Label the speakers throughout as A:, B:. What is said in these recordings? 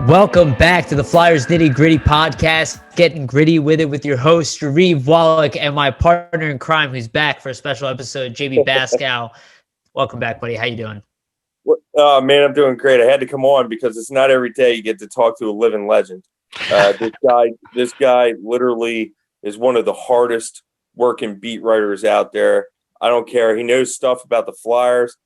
A: Welcome back to the Flyers Nitty Gritty podcast. Getting gritty with it with your host, Yariv, Wolok, and my partner in crime who's back for a special episode, JB Baskow. Welcome back, buddy. How you doing?
B: Man, I'm doing great. I had to come on because it's not every day you get to talk to a living legend. This guy literally is one of the hardest working beat writers out there. I don't care. He knows stuff about the Flyers.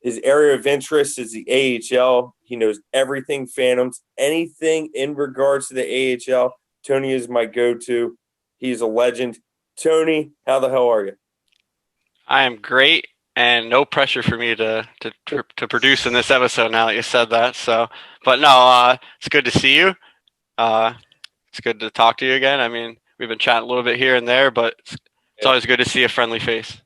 B: His area of interest is the AHL. He knows everything Phantoms, anything in regards to the AHL. Tony is my go-to. He's a legend. Tony, how the hell are you?
C: I am great, and no pressure for me to produce in this episode now that you said that. So, but no, it's good to see you. It's good to talk to you again. I mean, we've been chatting a little bit here and there, but it's always good to see a friendly face.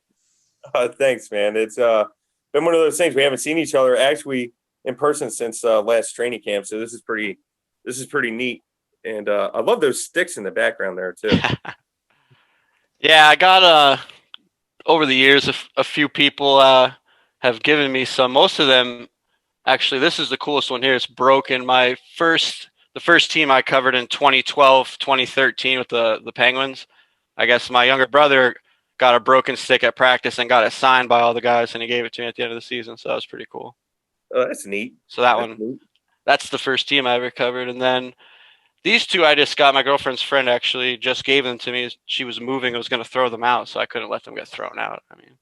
B: Thanks, man. It's been one of those things. We haven't seen each other actually in person since last training camp, so this is pretty neat. And I love those sticks in the background there too.
C: Yeah, I got over the years a few people have given me some. Most of them, actually, this is the coolest one here. It's broken. The first team I covered in 2012, 2013 with the Penguins. I guess my younger brother got a broken stick at practice and got it signed by all the guys, and he gave it to me at the end of the season. So that was pretty cool.
B: Oh, that's neat.
C: So that's the first team I ever covered. And then these two I just got. My girlfriend's friend actually just gave them to me. She was moving. I was going to throw them out, so I couldn't let them get thrown out. I mean,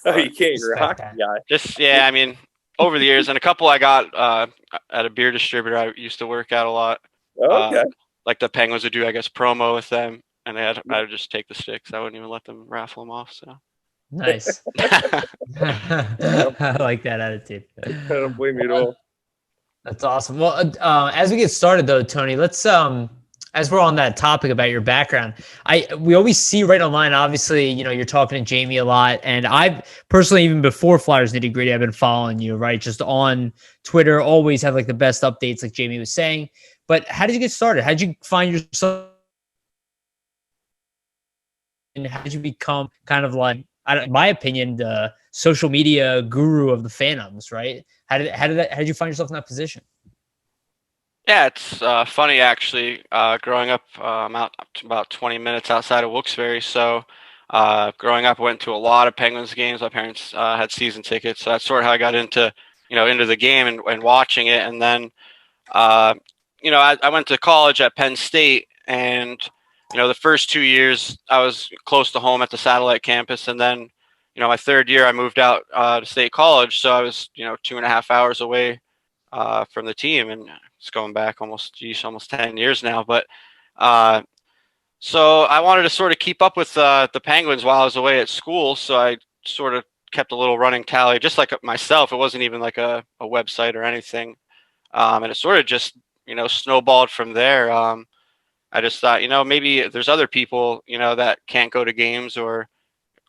B: oh, you can't. You're a hockey guy.
C: I mean, over the years, and a couple I got at a beer distributor I used to work at a lot.
B: Oh, okay.
C: Like the Penguins would do, I guess, promo with them. And I would just take the sticks. I wouldn't even let them raffle them off. So
A: nice. I like that attitude.
B: I don't blame you at all.
A: That's awesome. Well, as we get started though, Tony, let's as we're on that topic about your background, we always see right online. Obviously, you're talking to Jamie a lot, and I've personally, even before Flyers Nitty Gritty, I've been following you, right? Just on Twitter, always have like the best updates, like Jamie was saying. But how did you get started? How did you find yourself? And how did you become kind of like, in my opinion, the social media guru of the Phantoms, right? How did you find yourself in that position?
C: Yeah, it's funny actually. Growing up, I'm out about 20 minutes outside of Wilkes-Barre. So growing up, I went to a lot of Penguins games. My parents had season tickets, so that's sort of how I got into the game and watching it. And then I went to college at Penn State, and the first 2 years I was close to home at the satellite campus. And then, my third year I moved out to State College. So I was, 2.5 hours away from the team, and it's going back almost 10 years now. But so I wanted to sort of keep up with the Penguins while I was away at school. So I sort of kept a little running tally, just like myself. It wasn't even like a website or anything. And it sort of just, snowballed from there. I just thought, maybe there's other people, that can't go to games or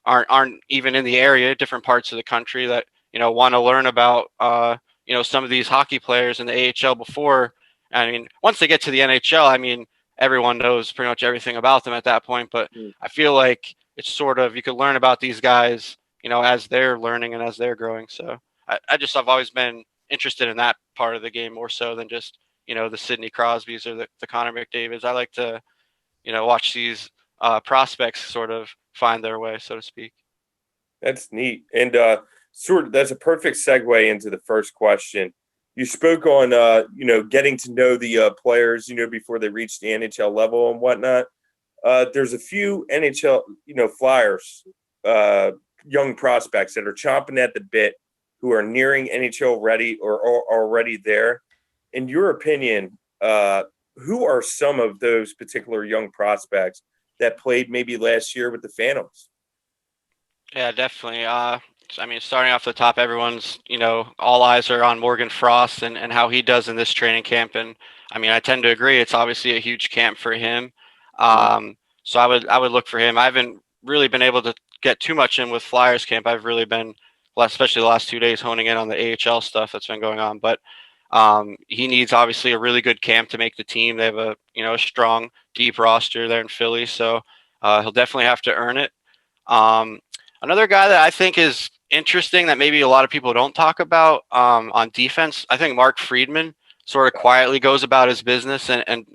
C: aren't even in the area, different parts of the country that, want to learn about, some of these hockey players in the AHL before. I mean, once they get to the NHL, I mean, everyone knows pretty much everything about them at that point. But I feel like it's sort of, you could learn about these guys, as they're learning and as they're growing. So I've always been interested in that part of the game more so than just, the Sidney Crosbys or the Connor McDavids. I like to, watch these prospects sort of find their way, so to speak.
B: That's neat. And that's a perfect segue into the first question. You spoke on, getting to know the players, before they reach the NHL level and whatnot. There's a few NHL, Flyers, young prospects that are chomping at the bit who are nearing NHL ready or already there. In your opinion, who are some of those particular young prospects that played maybe last year with the Phantoms?
C: Yeah, definitely. I mean, starting off the top, everyone's, all eyes are on Morgan Frost and how he does in this training camp. And I mean, I tend to agree. It's obviously a huge camp for him. So I would look for him. I haven't really been able to get too much in with Flyers camp. I've really been, especially the last 2 days, honing in on the AHL stuff that's been going on. But he needs obviously a really good camp to make the team. They have a strong, deep roster there in Philly, so he'll definitely have to earn it. Another guy that I think is interesting that maybe a lot of people don't talk about on defense, I think Mark Friedman. sort of quietly goes about his business and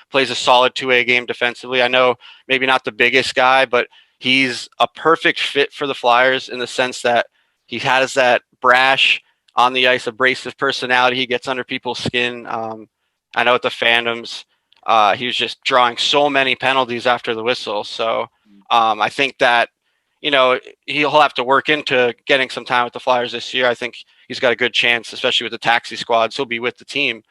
C: plays a solid 2A game defensively. I know maybe not the biggest guy, but he's a perfect fit for the Flyers in the sense that he has that brash on the ice, abrasive personality. He gets under people's skin. I know at the Phantoms, he was just drawing so many penalties after the whistle. So I think that, he'll have to work into getting some time with the Flyers this year. I think he's got a good chance, especially with the taxi squads. He'll be with the team.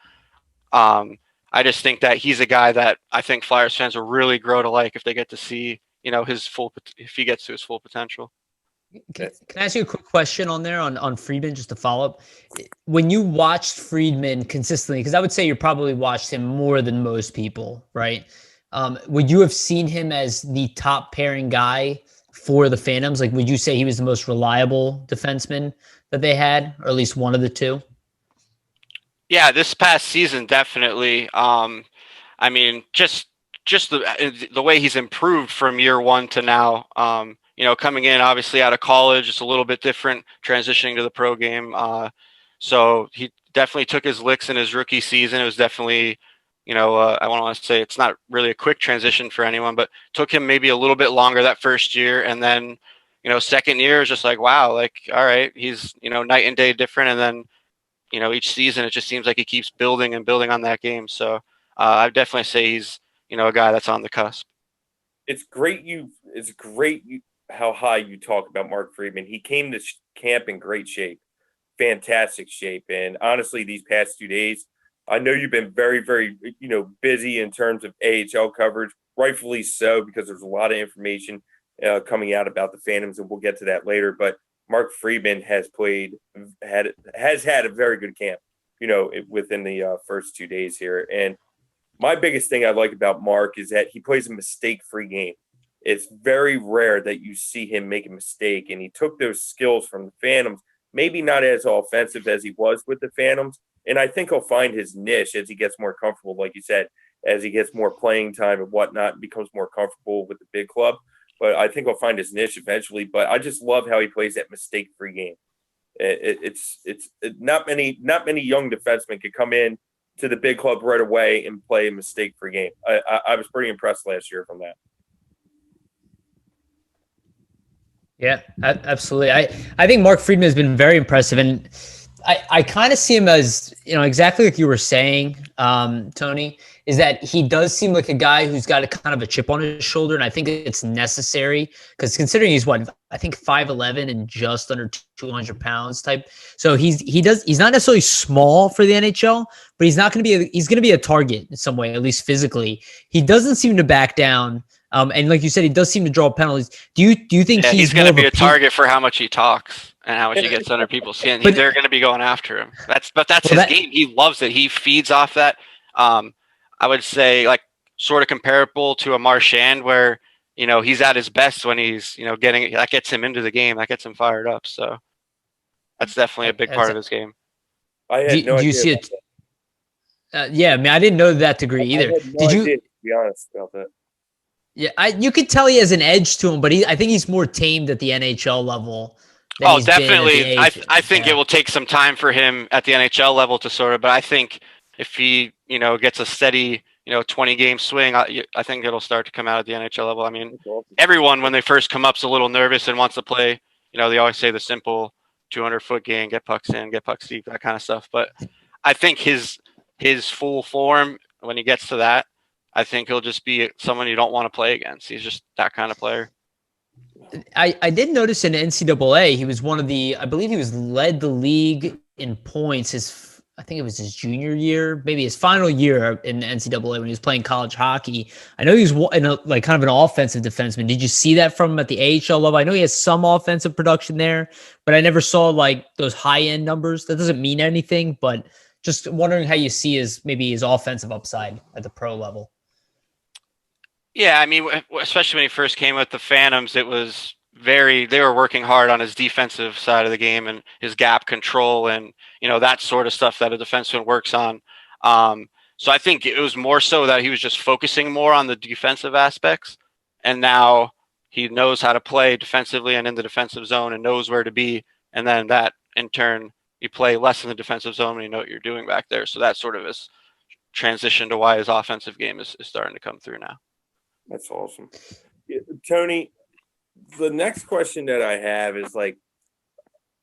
C: I just think that he's a guy that I think Flyers fans will really grow to like if they get to see, if he gets to his full potential.
A: Can I ask you a quick question on there on Friedman, just to follow up? When you watched Friedman consistently, because I would say you probably watched him more than most people, right? Would you have seen him as the top pairing guy for the Phantoms? Like, would you say he was the most reliable defenseman that they had, or at least one of the two?
C: Yeah, this past season, definitely. I mean, just the way he's improved from year one to now. Coming in obviously out of college, it's a little bit different transitioning to the pro game. So he definitely took his licks in his rookie season. It was definitely, I want to say it's not really a quick transition for anyone, but took him maybe a little bit longer that first year. And then, second year is just like, wow, like, all right, he's, night and day different. And then, each season, it just seems like he keeps building and building on that game. So I definitely say he's, a guy that's on the cusp.
B: It's great how high you talk about Mark Friedman. He came to camp in great shape, fantastic shape. And honestly, these past 2 days, I know you've been very, very, busy in terms of AHL coverage, rightfully so, because there's a lot of information coming out about the Phantoms, and we'll get to that later. But Mark Friedman has had a very good camp, within the first 2 days here. And my biggest thing I like about Mark is that he plays a mistake-free game. It's very rare that you see him make a mistake, and he took those skills from the Phantoms, maybe not as offensive as he was with the Phantoms, and I think he'll find his niche as he gets more comfortable, like you said, as he gets more playing time and whatnot and becomes more comfortable with the big club. But I think he'll find his niche eventually. But I just love how he plays that mistake-free game. It's not many young defensemen could come in to the big club right away and play a mistake-free game. I was pretty impressed last year from that.
A: Yeah, absolutely. I think Mark Friedman has been very impressive, and I kind of see him as, exactly like you were saying, Tony, is that he does seem like a guy who's got a kind of a chip on his shoulder, and I think it's necessary because considering he's I think 5'11" and just under 200 pounds type. So he's not necessarily small for the NHL, but he's going to be a target in some way, at least physically. He doesn't seem to back down. And like you said, he does seem to draw penalties. Do you think he's
C: going to be a target for how much he talks and how much he gets under people's skin? They're going to be going after him. That's his game. He loves it. He feeds off that. I would say like sort of comparable to a Marchand where, he's at his best when he's, that gets him into the game. That gets him fired up. So that's definitely a big part of his game.
B: I had no idea.
A: Do you see it? Yeah, I mean, I didn't know to that degree either.
B: Did you? To be honest about that.
A: Yeah, you could tell he has an edge to him, but I think he's more tamed at the NHL level.
C: Oh, definitely. I think it will take some time for him at the NHL level to sort of, but I think if he, gets a steady, 20-game swing, I think it'll start to come out at the NHL level. I mean, everyone, when they first come up, is a little nervous and wants to play. They always say the simple 200-foot game, get pucks in, get pucks deep, that kind of stuff. But I think his full form, when he gets to that, I think he'll just be someone you don't want to play against. He's just that kind of player.
A: I did notice in NCAA, he was I believe he led the league in points I think it was his junior year, maybe his final year in NCAA when he was playing college hockey. I know he was kind of an offensive defenseman. Did you see that from him at the AHL level? I know he has some offensive production there, but I never saw like those high end numbers. That doesn't mean anything, but just wondering how you see his offensive upside at the pro level.
C: Yeah, I mean, especially when he first came with the Phantoms, it was they were working hard on his defensive side of the game and his gap control and, that sort of stuff that a defenseman works on. So I think it was more so that he was just focusing more on the defensive aspects. And now he knows how to play defensively and in the defensive zone and knows where to be. And then that in turn you play less in the defensive zone when you know what you're doing back there. So that sort of is transition to why his offensive game is starting to come through now.
B: That's awesome. Yeah, Tony, the next question that I have is like,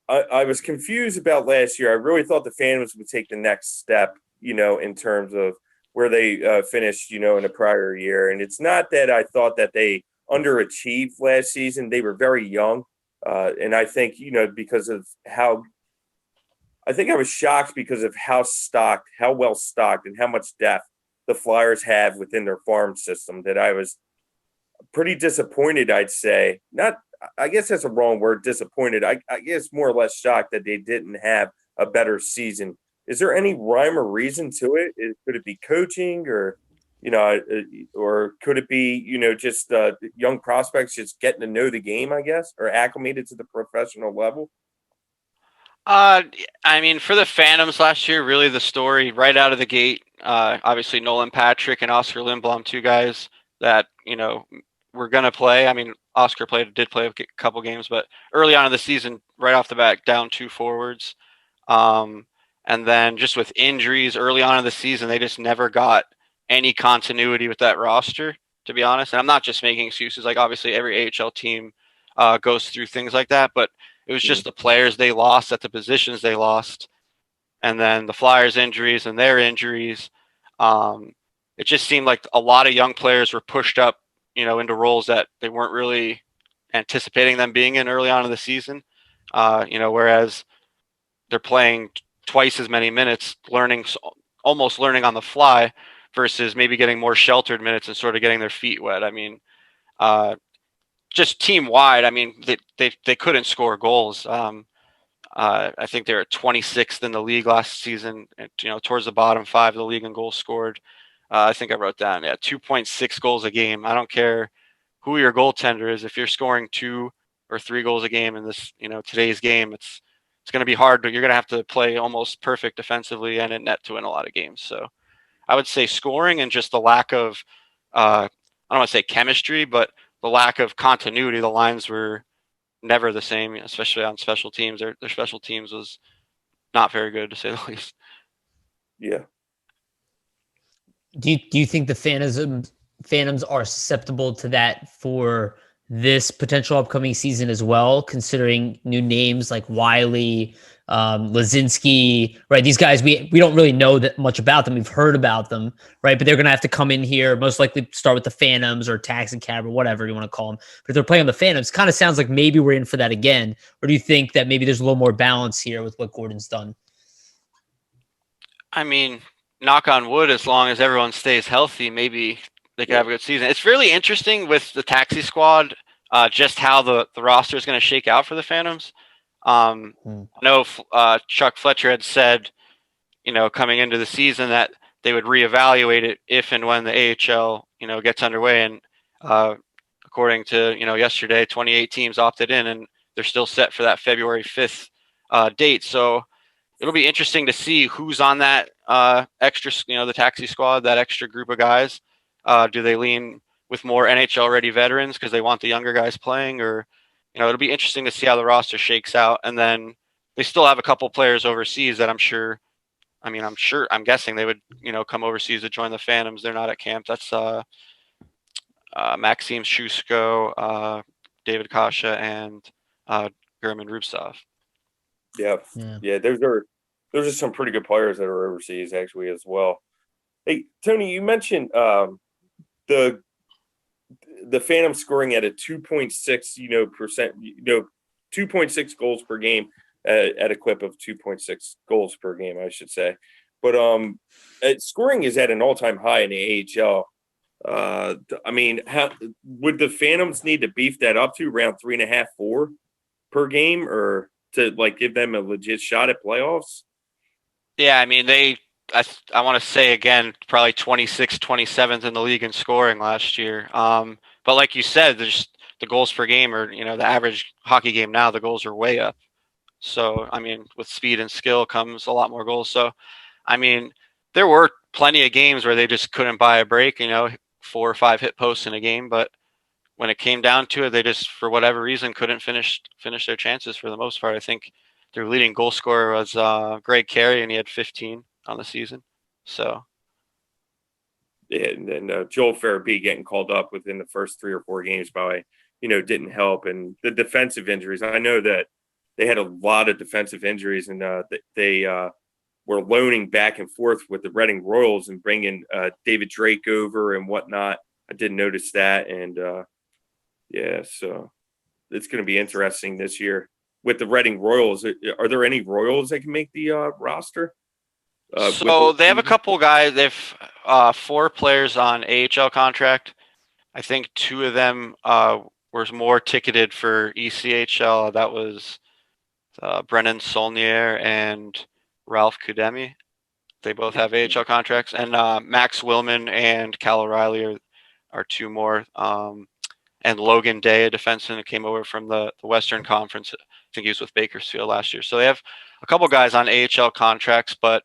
B: I was confused about last year. I really thought the Phantoms would take the next step, in terms of where they finished, in a prior year. And it's not that I thought that they underachieved last season. They were very young. And I think, because of how – I think I was shocked because of how well stocked, and how much depth the Flyers have within their farm system, that I was pretty disappointed, I'd say. I guess that's a wrong word, disappointed. I guess more or less shocked that they didn't have a better season. Is there any rhyme or reason to it? Could it be coaching, or could it be, just young prospects just getting to know the game, I guess, or acclimated to the professional level?
C: I mean, for the Phantoms last year, really the story right out of the gate, obviously Nolan Patrick and Oscar Lindblom, two guys that, were going to play. I mean, Oscar did play a couple games, but early on in the season, right off the bat, down 2 forwards. And then just with injuries early on in the season, they just never got any continuity with that roster, to be honest. And I'm not just making excuses. Like, obviously every AHL team goes through things like that, but it was just the players they lost at the positions they lost. And then the Flyers injuries and their injuries. It just seemed like a lot of young players were pushed up, into roles that they weren't really anticipating them being in early on in the season. Whereas they're playing twice as many minutes, almost learning on the fly, versus maybe getting more sheltered minutes and sort of getting their feet wet. I mean, just team wide, I mean, they couldn't score goals. I think they were 26th in the league last season, towards the bottom 5 of the league in goals scored. I think I wrote down, 2.6 goals a game. I don't care who your goaltender is. If you're scoring 2 or 3 goals a game in this, today's game, it's going to be hard, but you're going to have to play almost perfect defensively and in net to win a lot of games. So I would say scoring, and just the lack of, I don't want to say chemistry, but the lack of continuity. The lines were never the same, especially on special teams. Their special teams was not very good, to say the least.
B: Yeah.
A: Do you think the Phantoms are susceptible to that for this potential upcoming season as well, considering new names like Wiley, Lazinski, right? These guys, we don't really know that much about them. We've heard about them, right? But they're going to have to come in here, most likely start with the Phantoms or Taxi Cab or whatever you want to call them. But if they're playing on the Phantoms, kind of sounds like maybe we're in for that again. Or do you think that maybe there's a little more balance here with what Gordon's done?
C: I mean, knock on wood, as long as everyone stays healthy, maybe they could have a good season. It's really interesting with the taxi squad, just how the roster is going to shake out for the Phantoms. I know Chuck Fletcher had said, coming into the season, that they would reevaluate it if and when the AHL, gets underway. And according to, yesterday, 28 teams opted in, and they're still set for that February 5th date. So it'll be interesting to see who's on that extra, the taxi squad, that extra group of guys. Do they lean with more NHL ready veterans because they want the younger guys playing, or, it'll be interesting to see how the roster shakes out. And then they still have a couple players overseas that I'm guessing they would, come overseas to join the Phantoms. They're not at camp. That's Maxim Shushko, David Kasha, and German Rubtsov.
B: Yeah. Those are some pretty good players that are overseas actually as well. Hey, Tony, you mentioned the Phantom scoring at a 2.6 percent, 2.6 goals per game at a clip of 2.6 goals per game, I should say. But scoring is at an all-time high in the AHL. I mean, would the Phantoms need to beef that up to around 3.5, 4 per game, or to give them a legit shot at playoffs?
C: Yeah, I mean, I want to say again, probably 26th, 27th in the league in scoring last year. But like you said, there's the goals per game, or the average hockey game now, the goals are way up. So I mean, with speed and skill comes a lot more goals. So I mean, there were plenty of games where they just couldn't buy a break. 4 or 5 hit posts in a game, but when it came down to it, they just, for whatever reason, couldn't finish their chances for the most part. I think their leading goal scorer was Greg Carey, and he had 15 on the season. So.
B: And then Joel Farabee getting called up within the first 3 or 4 games by, didn't help. And the defensive injuries, I know that they had a lot of defensive injuries, and they were loaning back and forth with the Reading Royals and bringing David Drake over and whatnot. I did notice that. And so it's going to be interesting this year with the Reading Royals. Are there any Royals that can make the roster?
C: So they have a couple guys. They have 4 players on AHL contract. I think 2 of them were more ticketed for ECHL. That was Brennan Saulnier and Ralph Kudemi. They both have AHL contracts. And Max Willman and Cal O'Reilly are 2 more. And Logan Day, a defenseman who came over from the Western Conference. I think he was with Bakersfield last year. So they have a couple guys on AHL contracts, but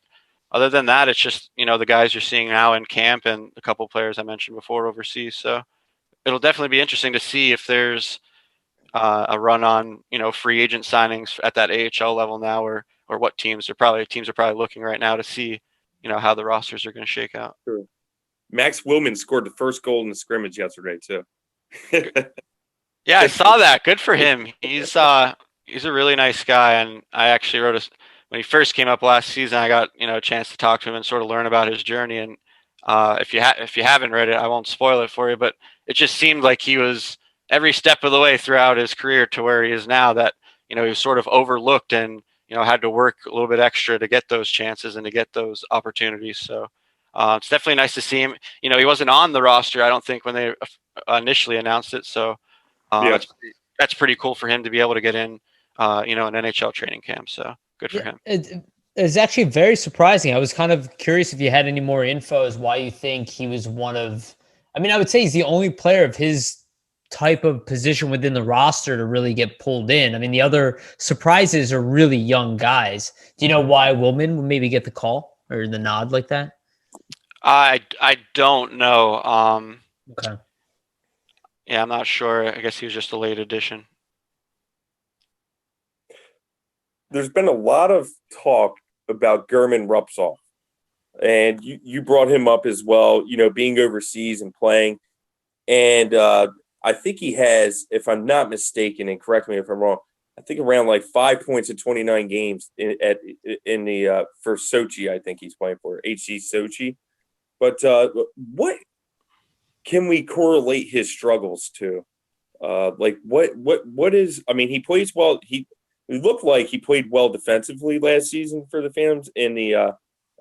C: other than that, it's just, the guys you're seeing now in camp and a couple players I mentioned before overseas. So it'll definitely be interesting to see if there's a run on, free agent signings at that AHL level now, or what teams are probably looking right now to see, how the rosters are going to shake out.
B: Sure. Max Willman scored the first goal in the scrimmage yesterday too.
C: Yeah, I saw that. Good for him. He's a really nice guy, and I actually wrote when he first came up last season, I got a chance to talk to him and sort of learn about his journey. And if you haven't read it, I won't spoil it for you. But it just seemed like he was every step of the way throughout his career to where he is now. That he was sort of overlooked and had to work a little bit extra to get those chances and to get those opportunities. So it's definitely nice to see him. He wasn't on the roster, I don't think, when they initially announced it. So that's pretty cool for him to be able to get in, an NHL training camp. So. Good for him.
A: It's actually very surprising. I was kind of curious if you had any more info as why you think he was one of, I would say he's the only player of his type of position within the roster to really get pulled in. The other surprises are really young guys. Do you know why Willman would maybe get the call or the nod like that?
C: I don't know.
A: Okay.
C: Yeah, I'm not sure. I guess he was just a late addition.
B: There's been a lot of talk about German Rupsall, and you brought him up as well, being overseas and playing. And I think he has, if I'm not mistaken, and correct me if I'm wrong, I think around like 5 points in 29 games in the for Sochi. I think he's playing for HC Sochi. But what can we correlate his struggles to? What is? He plays well. It looked like he played well defensively last season for the Phantoms. In the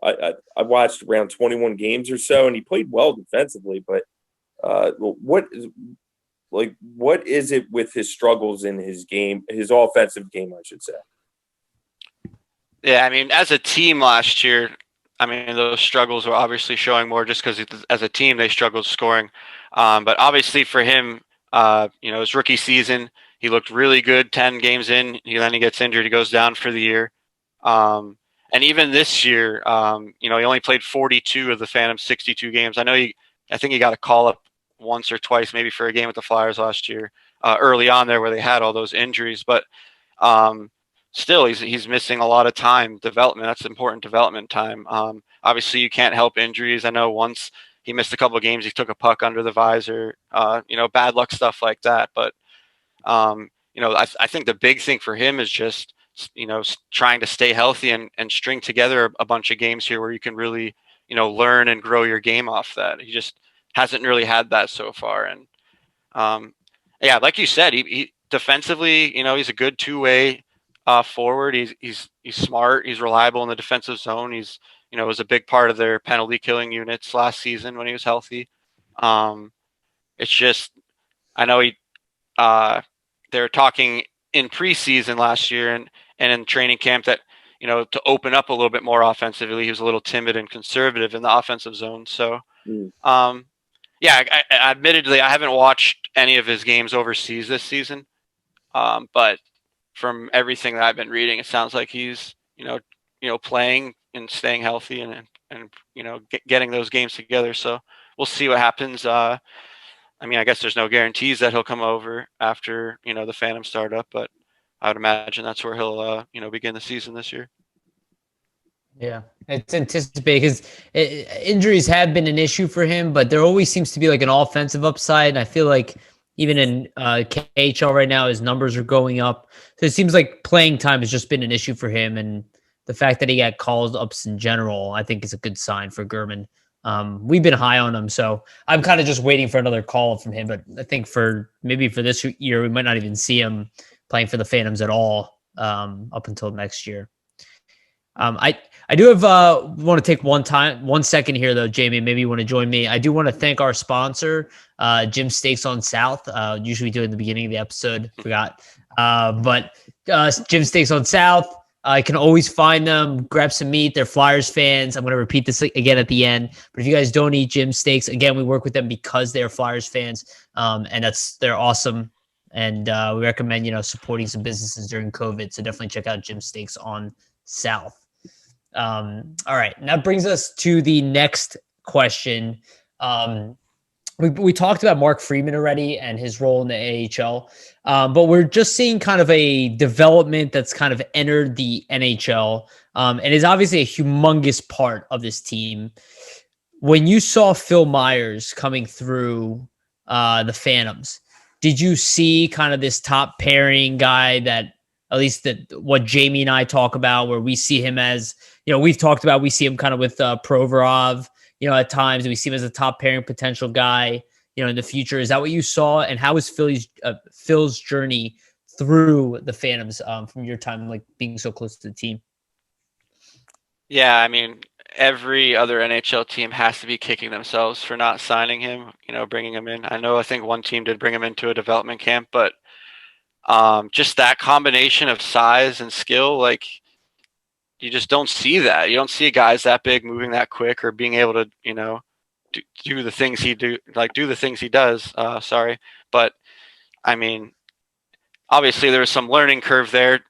B: I watched around 21 games or so, and he played well defensively. But what is it with his struggles in his game, his offensive game, I should say?
C: Yeah, as a team last year, those struggles were obviously showing more just because as a team they struggled scoring. But obviously for him, his rookie season, he looked really good 10 games in. Then he gets injured. He goes down for the year. And even this year, he only played 42 of the Phantom's 62 games. I think he got a call up once or twice, maybe for a game with the Flyers last year, early on there where they had all those injuries. But still, he's missing a lot of time development. That's important development time. Obviously, you can't help injuries. I know once he missed a couple of games, he took a puck under the visor, bad luck stuff like that. But I think the big thing for him is just, trying to stay healthy and string together a bunch of games here where you can really, learn and grow your game off that. He just hasn't really had that so far. And like you said, he defensively, he's a good two-way forward. He's smart. He's reliable in the defensive zone. He's, was a big part of their penalty killing units last season when he was healthy. It's just, I know they were talking in preseason last year and in training camp that, to open up a little bit more offensively, he was a little timid and conservative in the offensive zone. So, admittedly, I haven't watched any of his games overseas this season. But from everything that I've been reading, it sounds like he's, playing and staying healthy and getting those games together. So we'll see what happens. I guess there's no guarantees that he'll come over after, the Phantom startup, but I would imagine that's where he'll begin the season this year.
A: Yeah, it's anticipated because injuries have been an issue for him, but there always seems to be like an offensive upside. And I feel like even in KHL right now, his numbers are going up. So it seems like playing time has just been an issue for him. And the fact that he got called ups in general, I think is a good sign for Gurman. We've been high on him, so I'm kind of just waiting for another call from him. But I think for this year, we might not even see him playing for the Phantoms at all up until next year. I do have want to take one second here though, Jamie. Maybe you want to join me. I do want to thank our sponsor, Jim Steaks on South. Usually do it in the beginning of the episode. Forgot, but Jim Steaks on South. I can always find them. Grab some meat. They're Flyers fans. I'm going to repeat this again at the end. But if you guys don't eat Jim Steaks, again, we work with them because they're Flyers fans, and they're awesome. And we recommend supporting some businesses during COVID. So definitely check out Jim Steaks on South. All right. And that brings us to the next question. We talked about Mark Freeman already and his role in the AHL, but we're just seeing kind of a development that's kind of entered the NHL and is obviously a humongous part of this team. When you saw Phil Myers coming through the Phantoms, did you see kind of this top pairing guy that at least what Jamie and I talk about, where we see him as, we've talked about, we see him kind of with Provorov, at times we see him as a top pairing potential guy, in the future. Is that what you saw? And how was Phil's journey through the Phantoms from your time, like being so close to the team?
C: Yeah, I mean, every other NHL team has to be kicking themselves for not signing him, bringing him in. I think one team did bring him into a development camp, but just that combination of size and skill, like you just don't see that. You don't see guys that big moving that quick or being able to, do the things he does. But I mean, obviously there was some learning curve there,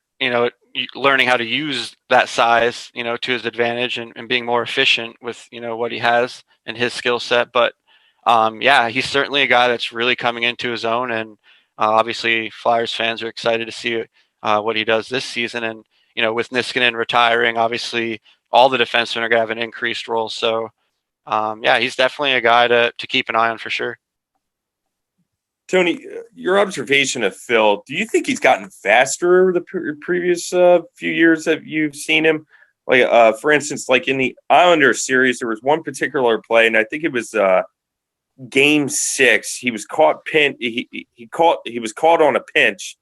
C: learning how to use that size, to his advantage and being more efficient with, what he has and his skill set. But he's certainly a guy that's really coming into his own, and obviously Flyers fans are excited to see what he does this season. And, with Niskanen retiring, obviously all the defensemen are going to have an increased role. So, he's definitely a guy to keep an eye on for sure.
B: Tony, your observation of Phil, do you think he's gotten faster over the previous few years that you've seen him? Like, for instance, like in the Islander series, there was one particular play, and I think it was Game 6. He was caught he was caught on a pinch,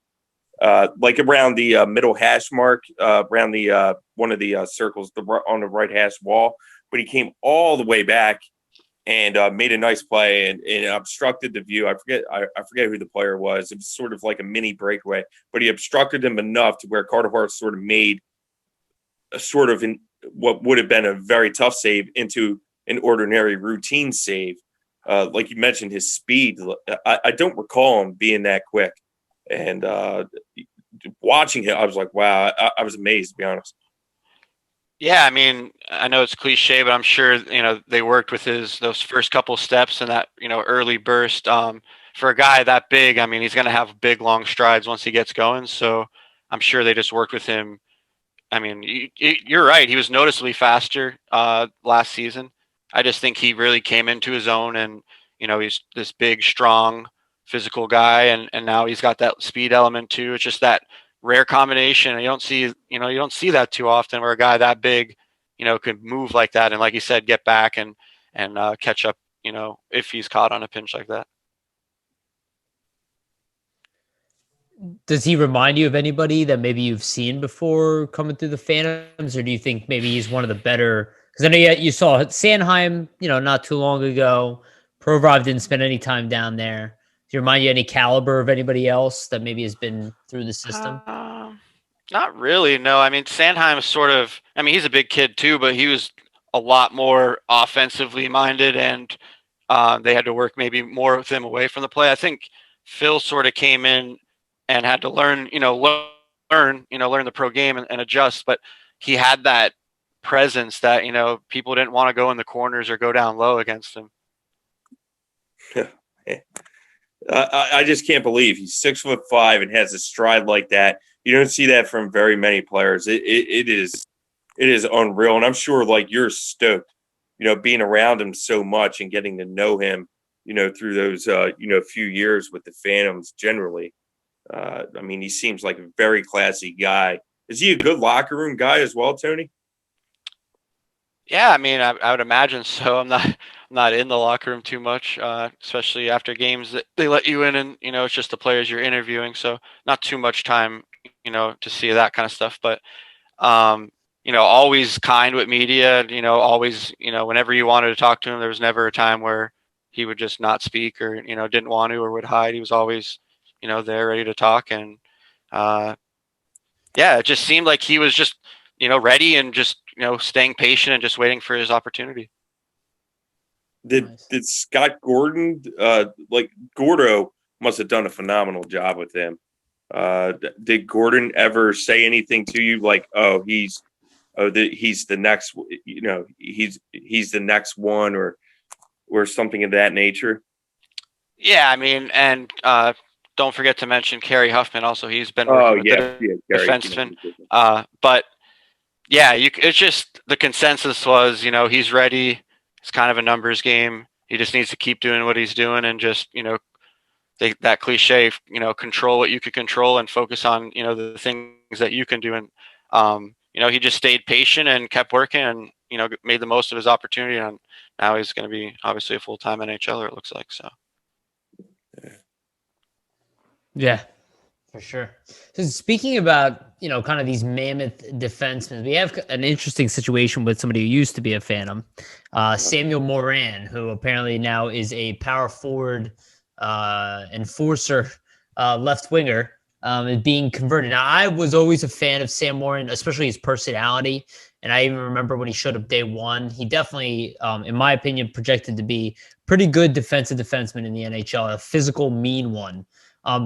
B: like around the middle hash mark, around the one of the circles on the right hash wall. But he came all the way back and made a nice play and obstructed the view. I forget who the player was. It was sort of like a mini breakaway, but he obstructed them enough to where Carter Hart sort of made a sort of what would have been a very tough save into an ordinary routine save. Like you mentioned, his speed. I don't recall him being that quick. And watching him, I was like, wow, I was amazed, to be honest.
C: Yeah, I mean, I know it's cliche, but I'm sure, they worked with those first couple steps and that, early burst. For a guy that big, I mean, he's going to have big, long strides once he gets going. So I'm sure they just worked with him. I mean, you're right. He was noticeably faster last season. I just think he really came into his own, and, he's this big, strong, physical guy. And now he's got that speed element too. It's just that rare combination. You don't see that too often, where a guy that big, could move like that. And like you said, get back and catch up, if he's caught on a pinch like that.
A: Does he remind you of anybody that maybe you've seen before coming through the Phantoms, or do you think maybe he's one of the better? Because I know you saw Sanheim, not too long ago. Provorov didn't spend any time down there. Do you remind you any caliber of anybody else that maybe has been through the system?
C: Not really, no. I mean, Sanheim he's a big kid too, but he was a lot more offensively minded, and they had to work maybe more with him away from the play. I think Phil sort of came in and had to learn the pro game and adjust, but he had that presence that, people didn't want to go in the corners or go down low against him.
B: I just can't believe he's 6'5" and has a stride like that. You don't see that from very many players. It is unreal, and I'm sure like you're stoked, being around him so much and getting to know him, through those few years with the Phantoms generally. I mean, he seems like a very classy guy. Is he a good locker room guy as well, Tony?
C: Yeah, I mean, I would imagine so. I'm not in the locker room too much, especially after games that they let you in, and it's just the players you're interviewing, so not too much time, to see that kind of stuff. But always kind with media. Always, whenever you wanted to talk to him, there was never a time where he would just not speak or didn't want to or would hide. He was always there ready to talk, and yeah, it just seemed like he was just ready and just staying patient and just waiting for his opportunity.
B: Did Scott Gordon Gordo must have done a phenomenal job with him? Did Gordon ever say anything to you like, oh, he's the next, he's the next one or something of that nature?
C: Yeah, I mean, and don't forget to mention Carrie Huffman. Also, he's been working with the defenseman. But yeah, it's just the consensus was, he's ready. It's kind of a numbers game. He just needs to keep doing what he's doing and just, that cliche, control what you could control and focus on, the things that you can do. And, he just stayed patient and kept working and, made the most of his opportunity. And now he's going to be obviously a full-time NHLer, it looks like. So.
A: Yeah, for sure. So speaking about, kind of these mammoth defensemen, we have an interesting situation with somebody who used to be a Phantom, Samuel Moran, who apparently now is a power forward enforcer, left winger, is being converted. Now, I was always a fan of Sam Moran, especially his personality. And I even remember when he showed up day one, he definitely, in my opinion, projected to be pretty good defensive defenseman in the NHL, a physical, mean one.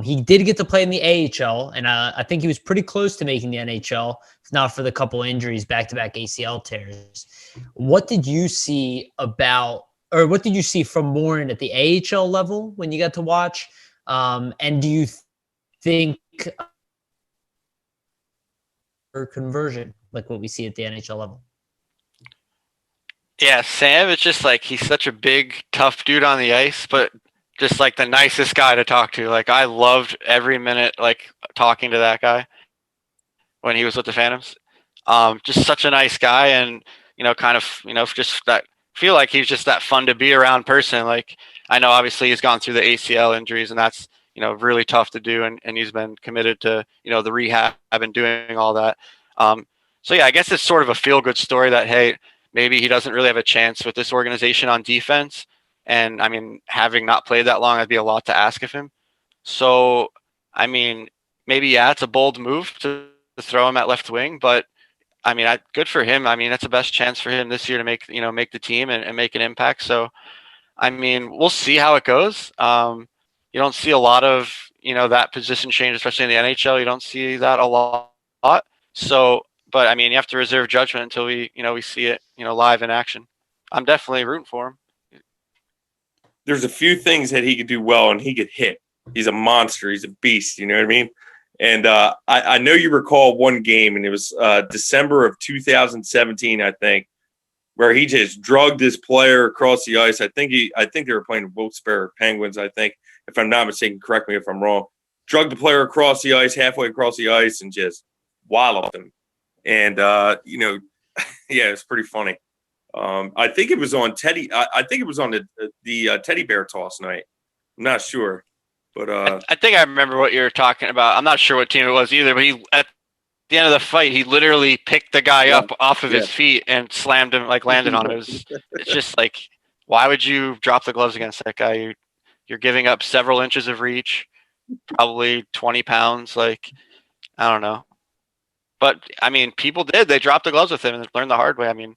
A: He did get to play in the AHL, and I think he was pretty close to making the NHL, if not for the couple injuries, back-to-back ACL tears. What did you see what did you see from Moran at the AHL level when you got to watch? And do you think or conversion like what we see at the NHL level?
C: Yeah, Sam, it's just like he's such a big, tough dude on the ice, but just like the nicest guy to talk to. Like I loved every minute, like talking to that guy when he was with the Phantoms. Just such a nice guy, and kind of just that feel like he's just that fun to be around person. Like I know obviously he's gone through the ACL injuries, and that's really tough to do, and he's been committed to the rehab and doing all that. So yeah, I guess it's sort of a feel good story that hey, maybe he doesn't really have a chance with this organization on defense. And I mean, having not played that long, that'd be a lot to ask of him. So, I mean, maybe, yeah, it's a bold move to throw him at left wing, but I mean, good for him. I mean, that's the best chance for him this year to make the team and make an impact. So, I mean, we'll see how it goes. You don't see a lot of, that position change, especially in the NHL. You don't see that a lot. So, but I mean, you have to reserve judgment until we see it, live in action. I'm definitely rooting for him.
B: There's a few things that he could do well, and he could hit. He's a monster. He's a beast. You know what I mean? And I know you recall one game, and it was December of 2017, I think, where he just drugged this player across the ice. I think they were playing Wilkes-Barre Penguins, I think, if I'm not mistaken. Correct me if I'm wrong. Drugged the player across the ice, halfway across the ice, and just walloped him. And, yeah, it's pretty funny. I think it was on Teddy. I think it was on the teddy bear toss night. I'm not sure, but
C: I think I remember what you're talking about. I'm not sure what team it was either, but he at the end of the fight, he literally picked the guy up off of his feet and slammed him, like landed on him. It's just like, why would you drop the gloves against that guy? You're giving up several inches of reach, probably 20 pounds. Like, I don't know. But I mean, people did. They dropped the gloves with him and learned the hard way. I mean,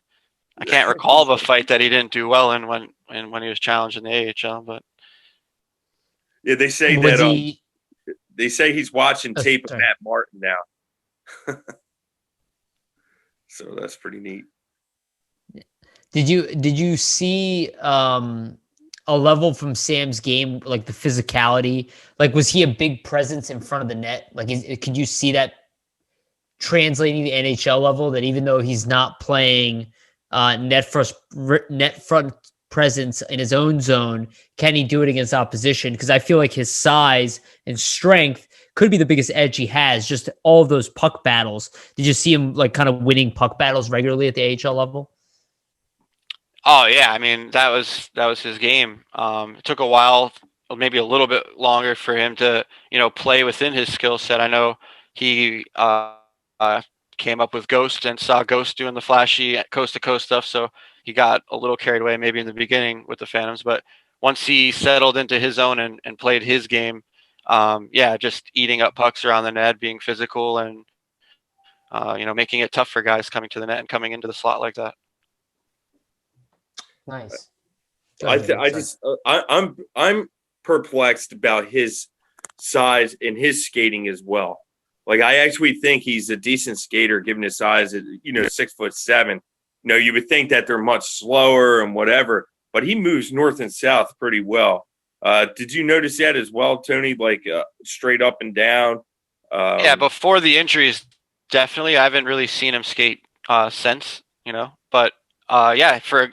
C: I can't recall of a fight that he didn't do well in when he was challenged in the AHL, but
B: yeah, they say they say he's watching tape of Matt Martin now. So that's pretty neat.
A: Did you see a level from Sam's game, like the physicality? Like, was he a big presence in front of the net? Like, could you see that translating the NHL level, that even though he's not playing net front presence in his own zone, can he do it against opposition? Because I feel like his size and strength could be the biggest edge he has. Just all of those puck battles. Did you see him like kind of winning puck battles regularly at the AHL level?
C: Oh yeah, I mean that was his game. It took a while, maybe a little bit longer for him to play within his skill set. I know he came up with Ghost and saw Ghost doing the flashy coast to coast stuff, so he got a little carried away maybe in the beginning with the Phantoms. But once he settled into his own and played his game, just eating up pucks around the net, being physical, and making it tough for guys coming to the net and coming into the slot like that.
A: Nice.
B: I'm perplexed about his size and his skating as well. Like, I actually think he's a decent skater given his size at 6'7". You would think that they're much slower and whatever, but he moves north and south pretty well. Did you notice that as well, Tony? Like straight up and down.
C: Yeah, before the injuries, definitely. I haven't really seen him skate since, but for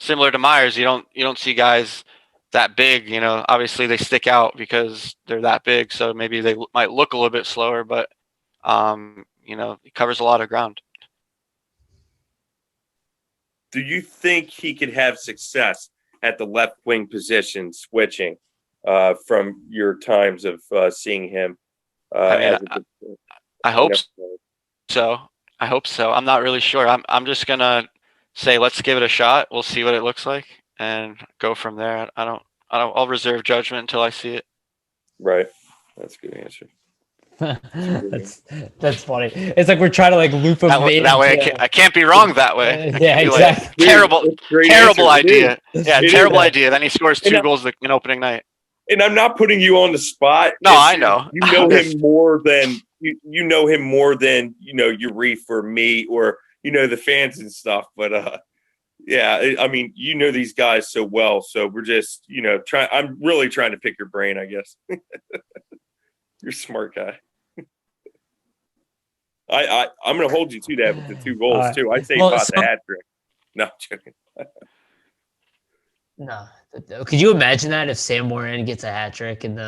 C: similar to Myers, you don't see guys that big. Obviously they stick out because they're that big, so maybe they might look a little bit slower, but he covers a lot of ground.
B: Do you think he could have success at the left wing position, switching from your times of seeing him?
C: I hope so. I hope so. I'm not really sure. I'm just gonna say let's give it a shot. We'll see what it looks like and go from there. I'll reserve judgment until I see it.
B: Right. That's a good answer.
A: That's funny. It's like we're trying to like loop him
C: that way. I can't be wrong that way.
A: Yeah, exactly.
C: Like, terrible idea. Yeah, terrible idea. Then he scores 2 goals in opening night.
B: And I'm not putting you on the spot.
C: No, I know.
B: You know him more than you know him more than Yariv or me or the fans and stuff. But I mean, these guys so well. So we're just trying. I'm really trying to pick your brain, I guess. You're a smart guy. I'm going to hold you to that with the 2 goals too. I'd say about the hat trick. No, I'm joking.
A: No. Could you imagine that if Sam Moran gets a hat trick in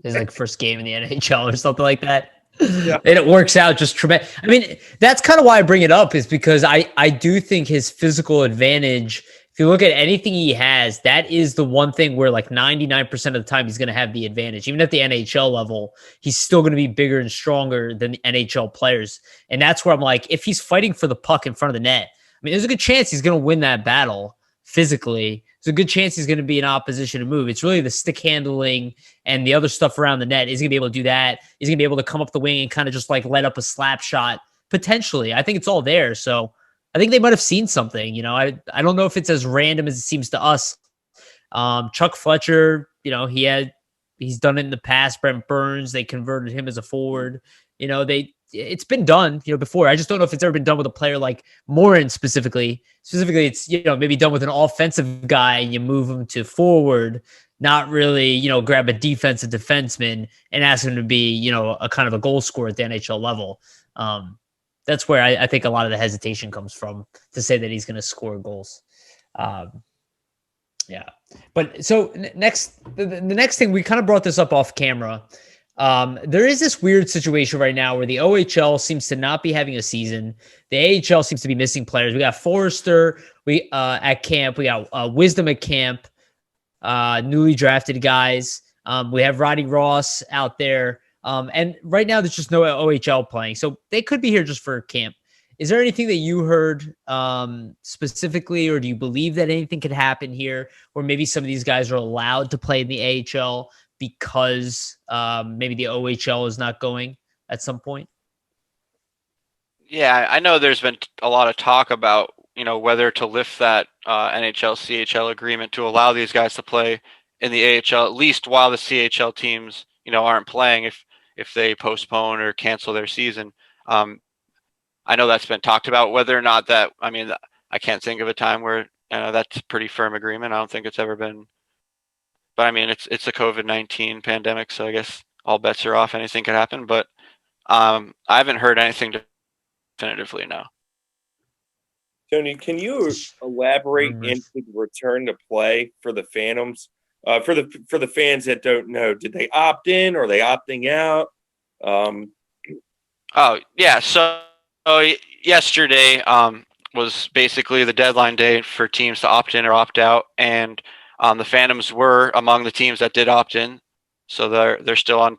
A: his like first game in the NHL or something like that? Yeah. And it works out just tremendous. I mean, that's kind of why I bring it up, is because I do think his physical advantage, if you look at anything he has, that is the one thing where like 99% of the time he's going to have the advantage. Even at the NHL level, he's still going to be bigger and stronger than the NHL players. And that's where I'm like, if he's fighting for the puck in front of the net, I mean, there's a good chance he's going to win that battle physically. There's a good chance he's going to be in opposition to move. It's really the stick handling and the other stuff around the net. He's going to be able to do that. He's going to be able to come up the wing and kind of just like let up a slap shot potentially. I think it's all there. So I think they might have seen something. I don't know if it's as random as it seems to us. Chuck Fletcher, he's done it in the past. Brent Burns, they converted him as a forward. It's been done, before. I just don't know if it's ever been done with a player like Moran specifically. Specifically, it's, maybe done with an offensive guy and you move him to forward, not really, grab a defensive defenseman and ask him to be, a kind of a goal scorer at the NHL level. That's where I think a lot of the hesitation comes from, to say that he's going to score goals. Yeah. But so the next thing, we kind of brought this up off camera. There is this weird situation right now where the OHL seems to not be having a season. The AHL seems to be missing players. We got Forrester at camp. We got Wisdom at camp, newly drafted guys. We have Roddy Ross out there. And right now there's just no OHL playing. So they could be here just for camp. Is there anything that you heard specifically, or do you believe that anything could happen here where maybe some of these guys are allowed to play in the AHL because maybe the OHL is not going at some point?
C: Yeah, I know there's been a lot of talk about, whether to lift that NHL CHL agreement to allow these guys to play in the AHL, at least while the CHL teams, aren't playing, if they postpone or cancel their season. I know that's been talked about. Whether or not that, I can't think of a time where that's a pretty firm agreement. I don't think it's ever been. But it's a COVID-19 pandemic, so I guess all bets are off. Anything could happen. But I haven't heard anything definitively know.
B: Tony, can you elaborate into the return to play for the Phantoms? For the fans that don't know, did they opt in or are they opting out?
C: Oh yeah, so yesterday was basically the deadline day for teams to opt in or opt out, and the Phantoms were among the teams that did opt in, so they're still on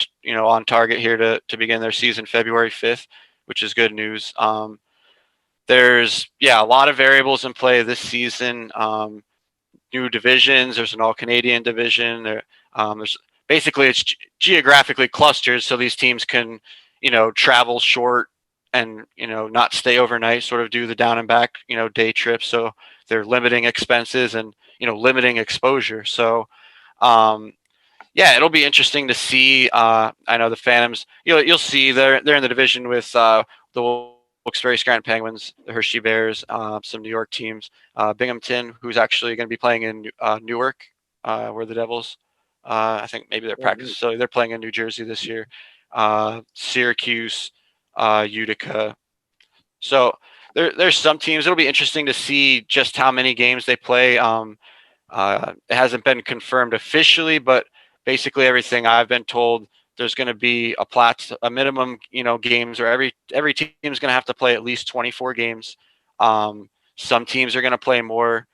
C: target here to begin their season February 5th, which is good news. There's a lot of variables in play this season. New divisions. There's an all-Canadian division. There's basically it's geographically clustered, so these teams can travel short and not stay overnight. Sort of do the down and back day trips. So they're limiting expenses and limiting exposure. So it'll be interesting to see. I know the Phantoms. You'll see they're in the division with the Wilkes-Barre Scranton Penguins, the Hershey Bears, some New York teams, Binghamton, who's actually going to be playing in Newark, where the Devils, I think maybe their practice facility. They're playing in New Jersey this year. Syracuse, Utica. So there's some teams. It'll be interesting to see just how many games they play. It hasn't been confirmed officially, but basically everything I've been told, there's going to be a minimum, games, or every team is going to have to play at least 24 games. Some teams are going to play more.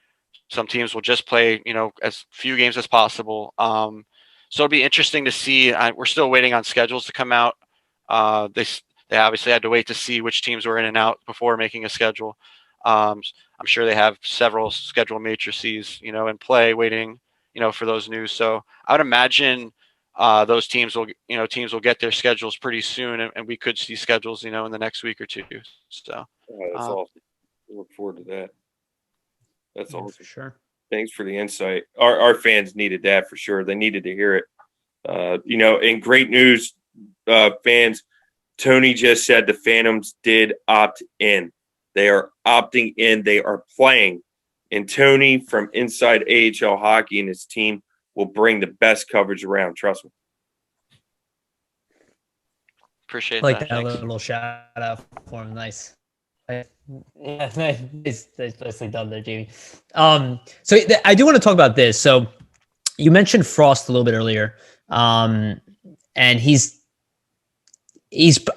C: Some teams will just play, as few games as possible. So it'll be interesting to see. We're still waiting on schedules to come out. They obviously had to wait to see which teams were in and out before making a schedule. I'm sure they have several schedule matrices, in play, waiting, for those news. So I would imagine those teams will get their schedules pretty soon, and we could see schedules, in the next week or two. So
B: that's awesome. I look forward to that. That's awesome.
A: For sure.
B: Thanks for the insight. Our fans needed that for sure. They needed to hear it. And great news, fans. Tony just said the Phantoms did opt in. They are opting in. They are playing. And Tony from Inside AHL Hockey and his team will bring the best coverage around. Trust me.
C: Appreciate
A: like
C: that.
A: that
C: Thanks.
A: little shout out for him. Nice. Yeah, nice. Nicely done there, Jamie. So I do want to talk about this. So you mentioned Frost a little bit earlier, and he's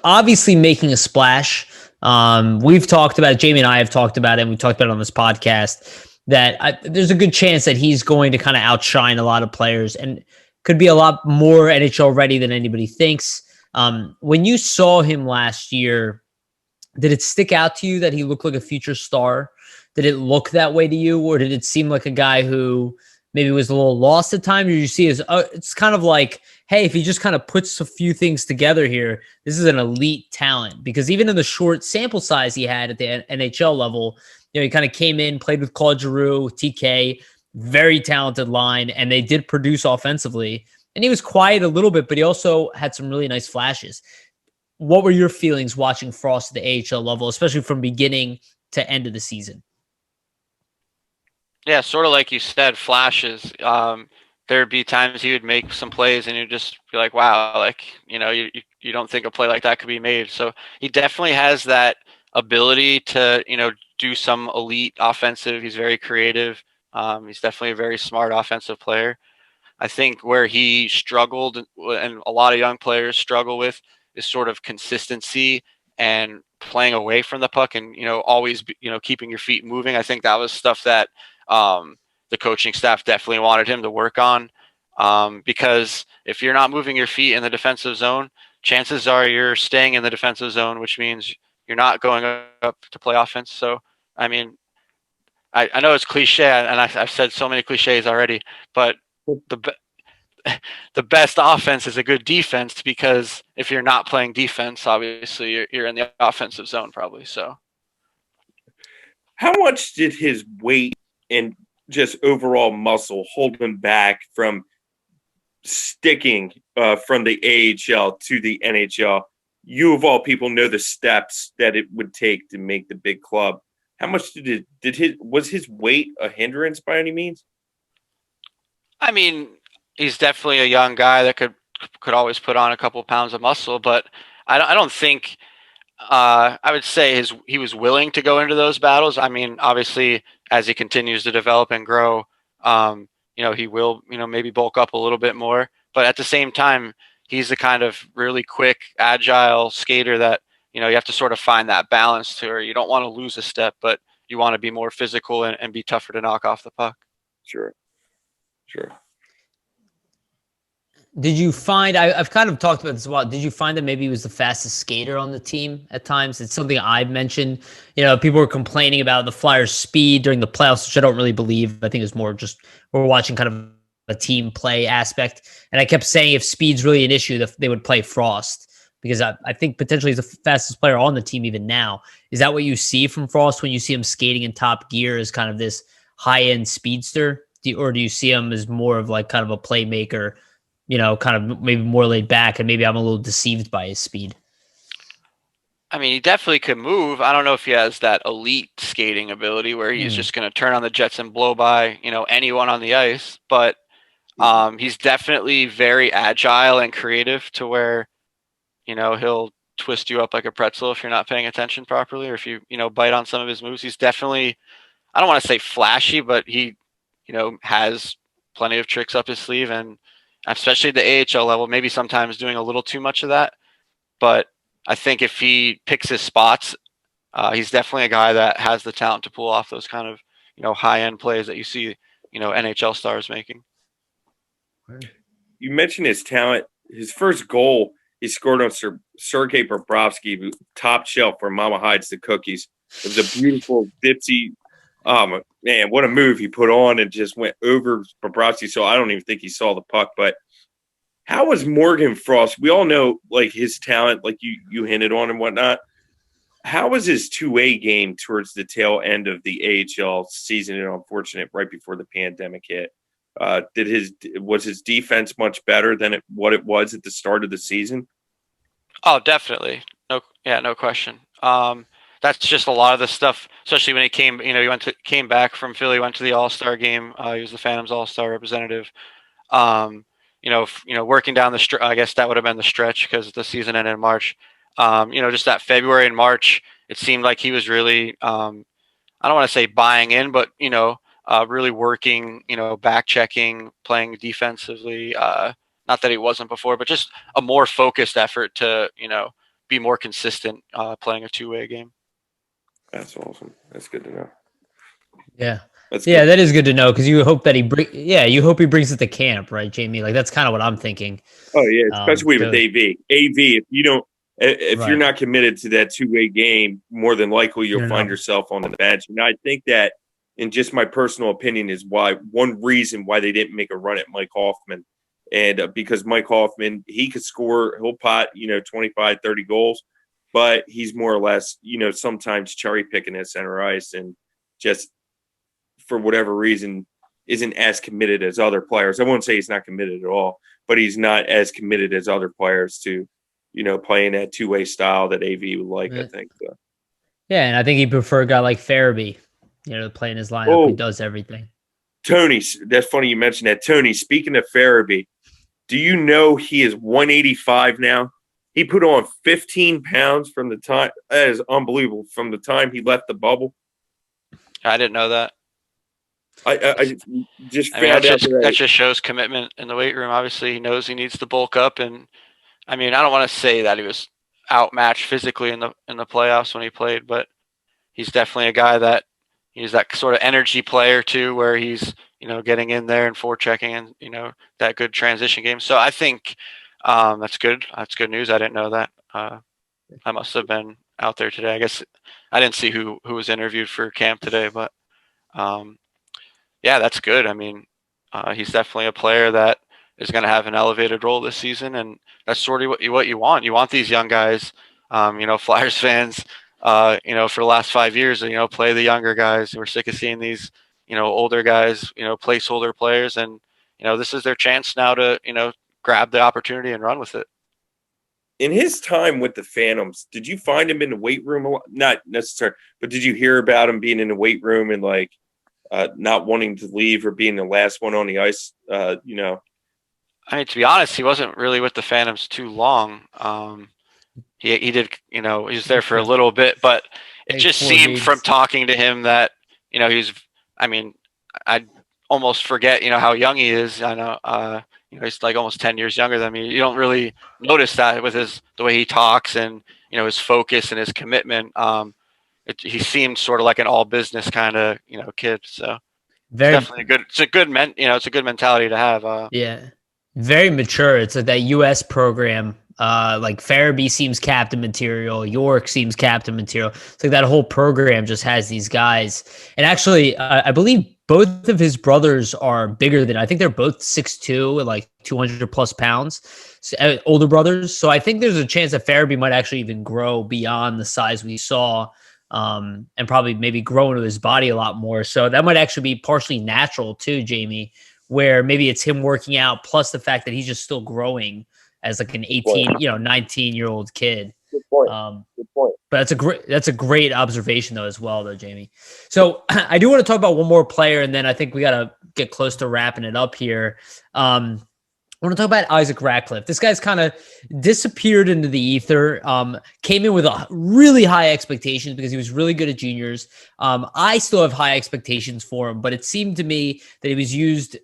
A: obviously making a splash. We've talked about it, Jamie and I have talked about it, and we talked about it on this podcast, that there's a good chance that he's going to kind of outshine a lot of players and could be a lot more NHL ready than anybody thinks. When you saw him last year, did it stick out to you that he looked like a future star? Did it look that way to you, or did it seem like a guy who maybe was a little lost at times? Or you see as it's kind of like, hey, if he just kind of puts a few things together here, this is an elite talent. Because even in the short sample size he had at the NHL level, he kind of came in, played with Claude Giroux, TK, very talented line, and they did produce offensively. And he was quiet a little bit, but he also had some really nice flashes. What were your feelings watching Frost at the AHL level, especially from beginning to end of the season?
C: Yeah, sort of like you said, flashes. There'd be times he would make some plays and you'd just be like, wow, like, you don't think a play like that could be made. So he definitely has that ability to, do some elite offensive. He's very creative. He's definitely a very smart offensive player. I think where he struggled, and a lot of young players struggle with, is sort of consistency and playing away from the puck and, always, keeping your feet moving. I think that was stuff that the coaching staff definitely wanted him to work on, because if you're not moving your feet in the defensive zone, chances are you're staying in the defensive zone, which means you're not going up to play offense. So, I mean, I know it's cliche, and I've said so many cliches already, but the best offense is a good defense, because if you're not playing defense, obviously you're in the offensive zone probably. So
B: how much did his weight and just overall muscle hold him back from sticking from the AHL to the NHL? You of all people know the steps that it would take to make the big club. How much was his weight a hindrance by any means?
C: I mean, he's definitely a young guy that could always put on a couple of pounds of muscle, but I don't think I would say he was willing to go into those battles. I mean, obviously, as he continues to develop and grow, he will, maybe bulk up a little bit more. But at the same time, he's the kind of really quick, agile skater that, you have to sort of find that balance to, or you don't want to lose a step, but you want to be more physical and be tougher to knock off the puck.
B: Sure.
A: Did you find, I've kind of talked about this a lot, did you find that maybe he was the fastest skater on the team at times? It's something I've mentioned. People were complaining about the Flyers' speed during the playoffs, which I don't really believe. I think it's more just we're watching kind of a team play aspect. And I kept saying if speed's really an issue, that they would play Frost, because I think potentially he's the fastest player on the team even now. Is that what you see from Frost when you see him skating in top gear as kind of this high-end speedster? Or do you see him as more of like kind of a playmaker, kind of maybe more laid back, and maybe I'm a little deceived by his speed?
C: I mean, he definitely could move. I don't know if he has that elite skating ability where he's just going to turn on the jets and blow by, anyone on the ice. But he's definitely very agile and creative to where, he'll twist you up like a pretzel if you're not paying attention properly, or if you, bite on some of his moves. He's definitely, I don't want to say flashy, but he, has plenty of tricks up his sleeve, and especially at the AHL level, maybe sometimes doing a little too much of that. But I think if he picks his spots, he's definitely a guy that has the talent to pull off those kind of, high-end plays that you see, NHL stars making.
B: You mentioned his talent. His first goal he scored on Sergei Bobrovsky, top shelf where Mama hides the cookies. It was a beautiful dipsy. Man, what a move he put on and just went over Bobrovsky. So I don't even think he saw the puck. But how was Morgan Frost? We all know like his talent, like you hinted on and whatnot. How was his two-way game towards the tail end of the AHL season? And unfortunate, right before the pandemic hit. Was his defense much better than what it was at the start of the season?
C: Oh, definitely. No question. That's just a lot of the stuff, especially when he came. He came back from Philly, went to the All-Star game. He was the Phantoms All-Star representative. Working down the I guess that would have been the stretch because the season ended in March. Just that February and March, it seemed like he was really, I don't want to say buying in, but really working, back checking, playing defensively. Not that he wasn't before, but just a more focused effort to, be more consistent playing a two-way game.
B: That's awesome. That's good to know.
A: Yeah. That is good to know, because you hope that you hope he brings it to camp, right, Jamie? Like that's kind of what I'm thinking.
B: Oh yeah, especially with AV. If you're not committed to that two-way game, more than likely you'll find yourself on the bench. And I think that, in just my personal opinion, is one reason why they didn't make a run at Mike Hoffman. And because Mike Hoffman, he could score, he'll pot, 25, 30 goals, but he's more or less, sometimes cherry picking at center ice and just for whatever reason isn't as committed as other players. I won't say he's not committed at all, but he's not as committed as other players to, playing that two-way style that AV would like, I think. So.
A: Yeah, and I think he'd prefer a guy like Farabee, to play in his lineup. He does everything.
B: Tony, that's funny you mentioned that. Tony, speaking of Farabee, do you know he is 185 now? He put on 15 pounds from the time. That is unbelievable. From the time he left the bubble.
C: I didn't know that.
B: I just found out
C: that just shows commitment in the weight room. Obviously, he knows he needs to bulk up, and I mean, I don't want to say that he was outmatched physically in the playoffs when he played, but he's definitely a guy that he's that sort of energy player too, where he's getting in there and forechecking and that good transition game. So I think that's good. That's good news. I didn't know that. I must have been out there today. I guess I didn't see who was interviewed for camp today, but yeah, that's good. I mean, he's definitely a player that is going to have an elevated role this season, and that's sort of what you want. You want these young guys, Flyers fans, for the last 5 years, play the younger guys. We're sick of seeing these, older guys, placeholder players, and this is their chance now to, grab the opportunity and run with it.
B: In his time with the Phantoms, did you find him in the weight room a lot? Not necessarily, but did you hear about him being in the weight room and not wanting to leave or being the last one on the ice? I
C: mean, to be honest, he wasn't really with the Phantoms too long. he did, he was there for a little bit, but it
A: Like
C: just
A: 4
C: seemed from
A: games.
C: talking to him that, I mean, I almost forget, how young he is. I know, he's like almost 10 years younger than me. You don't really notice that with the way he talks and, his focus and his commitment. He seemed sort of like an all business kind of, kid. So it's
A: Very,
C: definitely it's a good mentality to have.
A: yeah, very mature. It's like that U.S. program. Like Farabee seems captain material. York seems captain material. It's like that whole program just has these guys. And actually, I believe both of his brothers are bigger than. I think they're both 6'2", like 200 plus pounds. Older brothers. So I think there's a chance that Farabee might actually even grow beyond the size we saw. And probably maybe grow into his body a lot more. So that might actually be partially natural too, Jamie, where maybe it's him working out plus the fact that he's just still growing as like an 18, 19-year-old kid.
B: Good point.
A: Um,
B: Good point.
A: but that's a great observation though as well though, Jamie. So I do want to talk about one more player, and then I think we got to get close to wrapping it up here. I want to talk about Isaac Radcliffe. This guy's kind of disappeared into the ether. Came in with a really high expectations because he was really good at juniors. I still have high expectations for him, but it seemed to me that he was used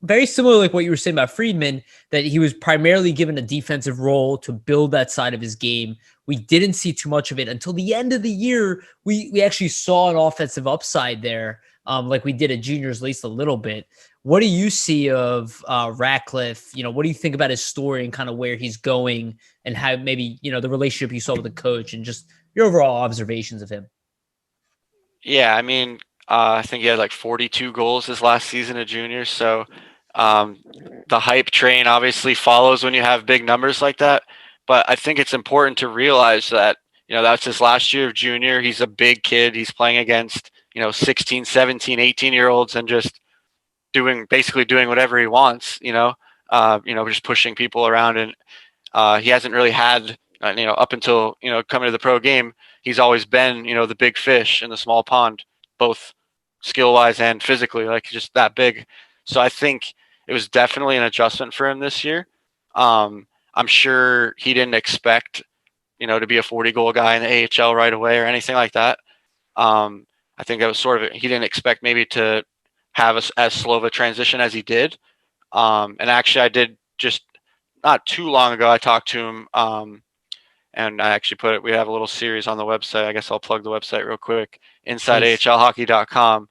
A: very similar, like what you were saying about Friedman, that he was primarily given a defensive role to build that side of his game. We didn't see too much of it until the end of the year. We actually saw an offensive upside there, like we did at juniors, at least a little bit. What do you see of Radcliffe? What do you think about his story and kind of where he's going, and how maybe, the relationship you saw with the coach and just your overall observations of him?
C: Yeah, I mean, I think he had like 42 goals his last season at juniors. So the hype train obviously follows when you have big numbers like that. But I think it's important to realize that, that's his last year of junior. He's a big kid. He's playing against, 16, 17, 18-year-olds and just basically doing whatever he wants, just pushing people around. And he hasn't really had, up until, coming to the pro game, he's always been, the big fish in the small pond, both skill wise and physically, like just that big. So I think it was definitely an adjustment for him this year. I'm sure he didn't expect, to be a 40 goal guy in the AHL right away or anything like that. I think that was he didn't expect maybe to have as slow of a transition as he did. And actually I did just not too long ago, I talked to him, and I actually we have a little series on the website. I guess I'll plug the website real quick, InsideAHLHockey.com.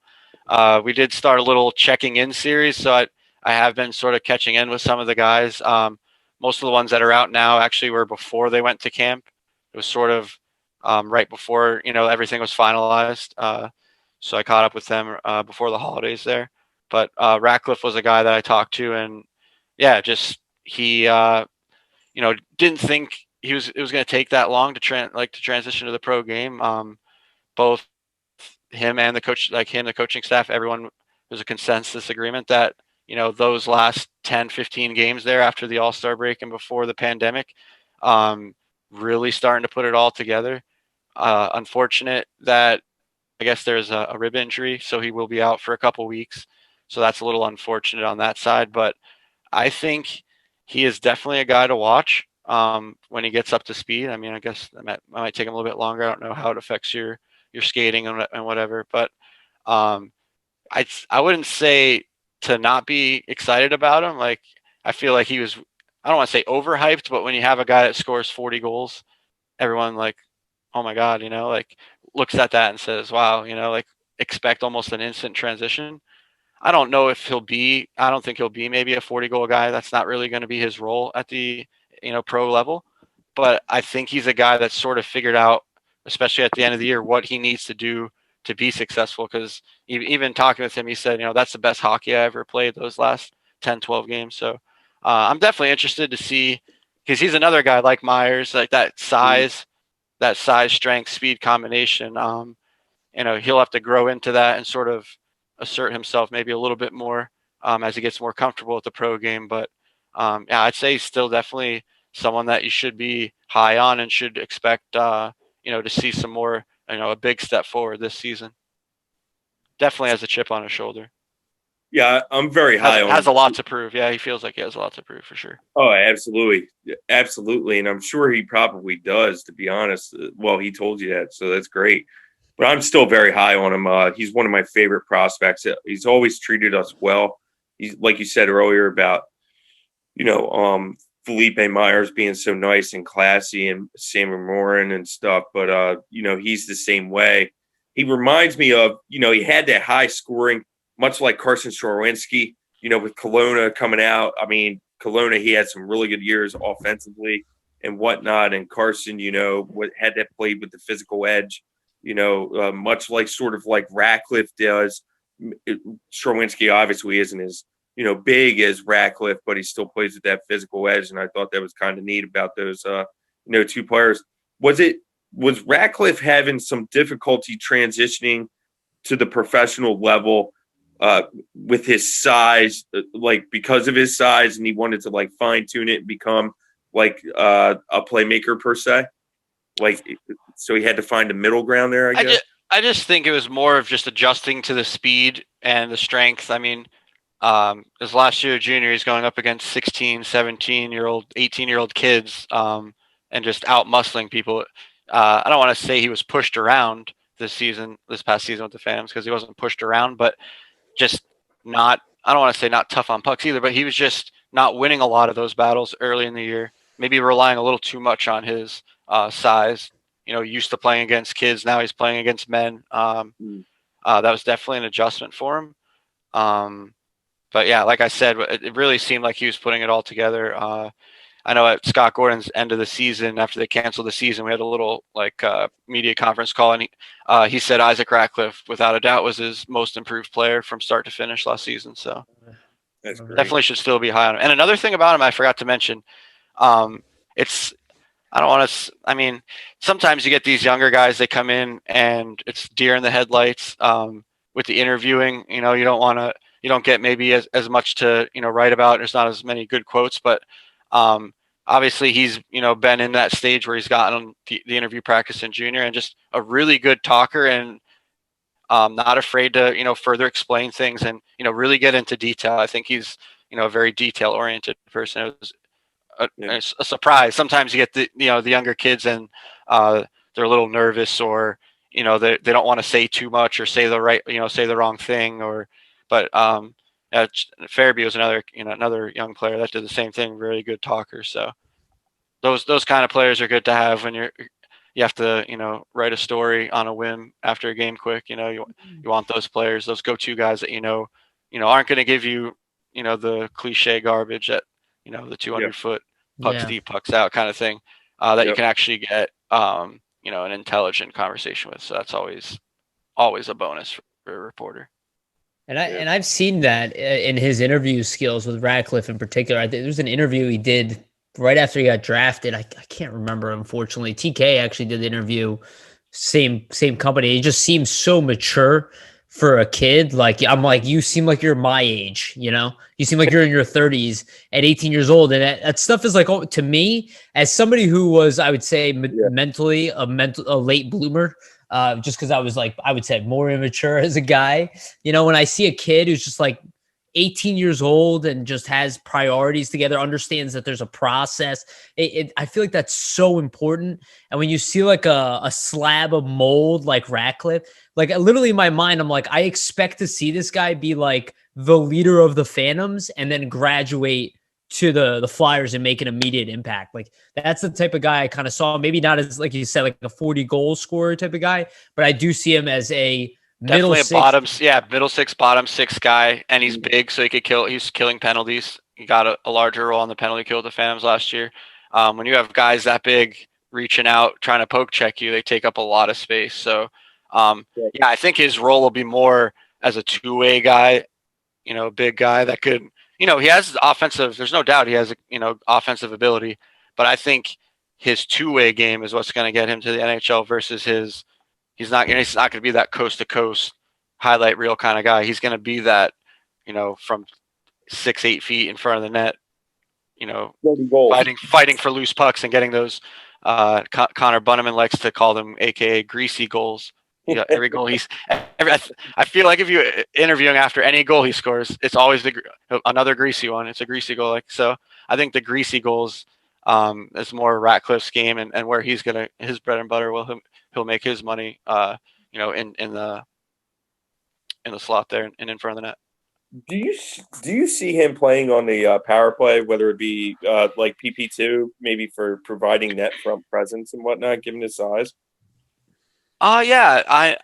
C: We did start a little checking in series. So I have been sort of catching in with some of the guys. Most of the ones that are out now actually were before they went to camp. It was sort of right before, everything was finalized. So I caught up with them before the holidays there. But Radcliffe was a guy that I talked to, and yeah, just he, didn't think it was going to take that long to transition to the pro game. Both him and the coach, the coaching staff, everyone, there's a consensus agreement that, those last 10, 15 games there after the All-Star break and before the pandemic, really starting to put it all together. Unfortunate that I guess there's a rib injury, so he will be out for a couple weeks. So that's a little unfortunate on that side. But I think he is definitely a guy to watch when he gets up to speed. I mean, I guess it might take him a little bit longer. I don't know how it affects your skating and whatever. But I wouldn't say to not be excited about him. Like, I feel like he was, I don't want to say overhyped, but when you have a guy that scores 40 goals, everyone oh my God, looks at that and says, wow, expect almost an instant transition. I don't know if I don't think he'll be maybe a 40 goal guy. That's not really going to be his role at the, pro level. But I think he's a guy that's sort of figured out, especially at the end of the year, what he needs to do to be successful. Because even talking with him, he said, that's the best hockey I ever played those last 10, 12 games. So I'm definitely interested to see, because he's another guy like Myers, like that size, strength, speed combination. He'll have to grow into that and sort of assert himself maybe a little bit more as he gets more comfortable with the pro game. But yeah, I'd say he's still definitely someone that you should be high on and should expect, to see some more, a big step forward this season. Definitely has a chip on his shoulder.
B: Yeah, I'm very high on
C: Has
B: him.
C: a lot to prove. Yeah, he feels like he has a lot to prove for sure.
B: Oh, absolutely. Absolutely. And I'm sure he probably does, to be honest. Well, he told you that, so that's great. But I'm still very high on him. He's one of my favorite prospects. He's always treated us well. He's like you said earlier about, you know, Felipe Myers being so nice and classy and Samuel Moran and stuff. But, you know, he's the same way. He reminds me of, you know, he had that high scoring, much like Carson Shorwinski, you know, with Kelowna coming out. I mean, Kelowna, he had some really good years offensively and whatnot. And Carson, you know, had that played with the physical edge, you know, much like sort of like Radcliffe does. Shorwinski obviously isn't as, you know, big as Radcliffe, but he still plays with that physical edge. And I thought that was kind of neat about those, you know, two players. Was Radcliffe having some difficulty transitioning to the professional level with his size, like because of his size, and he wanted to like fine tune it and become like a playmaker per se? Like, so he had to find a middle ground there, I guess.
C: I just think it was more of just adjusting to the speed and the strength. I mean, his last year junior, he's going up against 16, 17-year-old, 18-year-old kids and just out muscling people. I don't want to say he was pushed around this past season with the Phantoms, because he wasn't pushed around, but just not, I don't want to say not tough on pucks either, but he was just not winning a lot of those battles early in the year. Maybe relying a little too much on his size. You know, used to playing against kids, now he's playing against men. That was definitely an adjustment for him. But yeah, like I said, it really seemed like he was putting it all together. I know at Scott Gordon's end of the season, after they canceled the season, we had a little media conference call, and he said Isaac Radcliffe, without a doubt, was his most improved player from start to finish last season. So
B: That's great.
C: definitely should still be high on him. And another thing about him, I forgot to mention, it's, I don't want to, I mean, sometimes you get these younger guys, they come in and it's deer in the headlights with the interviewing. You know, you don't get maybe as much to, you know, write about. There's not as many good quotes, but obviously he's, you know, been in that stage where he's gotten the interview practice in junior, and just a really good talker, and not afraid to, you know, further explain things and, you know, really get into detail. I think he's, you know, a very detail oriented person. It was a surprise. Sometimes you get the younger kids and they're a little nervous, or, you know, they don't want to say too much or say the wrong thing, but Farabee was another young player that did the same thing. Very good talker. So those kind of players are good to have when you have to, you know, write a story on a whim after a game quick. You know, you want those players, those go-to guys that, you know, aren't going to give you, you know, the cliche garbage at, you know, the 200-foot pucks deep, pucks out kind of thing, that you can actually get, you know, an intelligent conversation with. So that's always a bonus for a reporter.
A: And I've seen that in his interview skills with Radcliffe in particular. I think there's an interview he did right after he got drafted. I can't remember, unfortunately. TK actually did the interview, same company. He just seems so mature for a kid. Like, I'm like, you seem like you're my age, you know? You seem like you're in your 30s at 18 years old. And that stuff is like, oh, to me, as somebody who was, I would say, mentally a late bloomer, just because I was like, I would say more immature as a guy. You know, when I see a kid who's just like 18 years old and just has priorities together, understands that there's a process, I feel like that's so important. And when you see like a slab of mold like Radcliffe, like literally in my mind, I'm like, I expect to see this guy be like the leader of the Phantoms and then graduate to the Flyers and make an immediate impact. Like, that's the type of guy I kind of saw. Maybe not as, like you said, like a 40 goal scorer type of guy, but I do see him as a middle six,
C: middle six, bottom six guy, and he's big, so he could kill. He's killing penalties. He got a larger role on the penalty kill with the Phantoms last year. When you have guys that big reaching out, trying to poke check you, they take up a lot of space. So, I think his role will be more as a two-way guy, you know, big guy that could, you know, he has offensive. There's no doubt he has, you know, offensive ability, but I think his two-way game is what's going to get him to the NHL versus his. He's not going to be that coast to coast highlight reel kind of guy. He's going to be that, you know, from 6-8 feet in front of the net, you know, fighting for loose pucks and getting those. Connor Bunneman likes to call them, AKA greasy goals. every goal I feel like if you interview him after any goal he scores, it's always another greasy one. It's a greasy goal. Like, so I think the greasy goals is more Ratcliffe's game, and where he's his bread and butter. He'll make his money. In the slot there and in front of the net.
B: Do you see him playing on the power play, whether it be like PP2, maybe for providing net front presence and whatnot, given his size?
C: Yeah.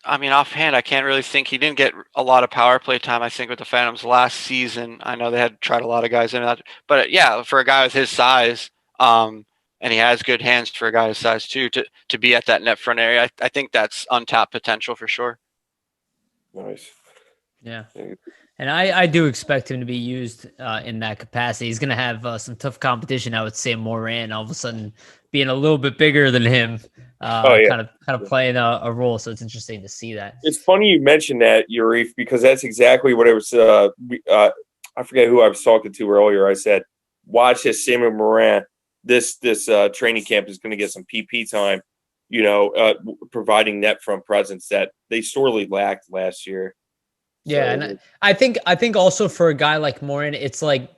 C: I mean, offhand, I can't really think. He didn't get a lot of power play time, I think, with the Phantoms last season. I know they had tried a lot of guys in that, but yeah, for a guy with his size, and he has good hands for a guy his size too, to be at that net front area, I think that's untapped potential for sure.
B: Nice.
A: Yeah. And I do expect him to be used in that capacity. He's going to have some tough competition, I would say. Moran all of a sudden being a little bit bigger than him, kind of playing a role. So it's interesting to see that.
B: It's funny you mentioned that, Yariv, because that's exactly what it was. I forget who I was talking to earlier. I said, watch this Samuel Moran. This training camp is going to get some PP time, providing net front presence that they sorely lacked last year.
A: Yeah, so, and I think also for a guy like Moran, it's like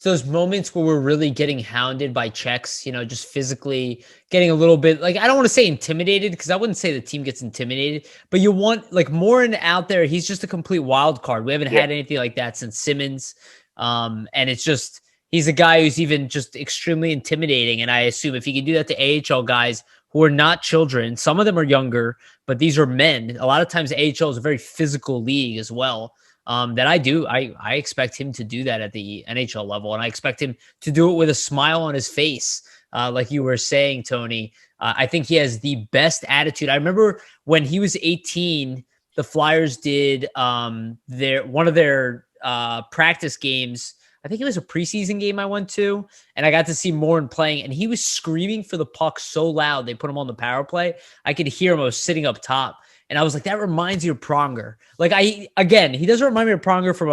A: those moments where we're really getting hounded by checks, just physically getting a little bit, like, I don't want to say intimidated, because I wouldn't say the team gets intimidated, but you want, like, Moran out there, he's just a complete wild card. We haven't had anything like that since Simmons. And it's just, he's a guy who's even just extremely intimidating. And I assume if he can do that to AHL guys who are not children, some of them are younger, but these are men. A lot of times AHL is a very physical league as well. That I expect him to do that at the NHL level, and I expect him to do it with a smile on his face, like you were saying, Tony. I think he has the best attitude. I remember when he was 18, the Flyers did one of their practice games. I think it was a preseason game I went to, and I got to see Moran playing, and he was screaming for the puck so loud. They put him on the power play. I could hear him. I was sitting up top, and I was like, that reminds you of Pronger. Like, he doesn't remind me of Pronger from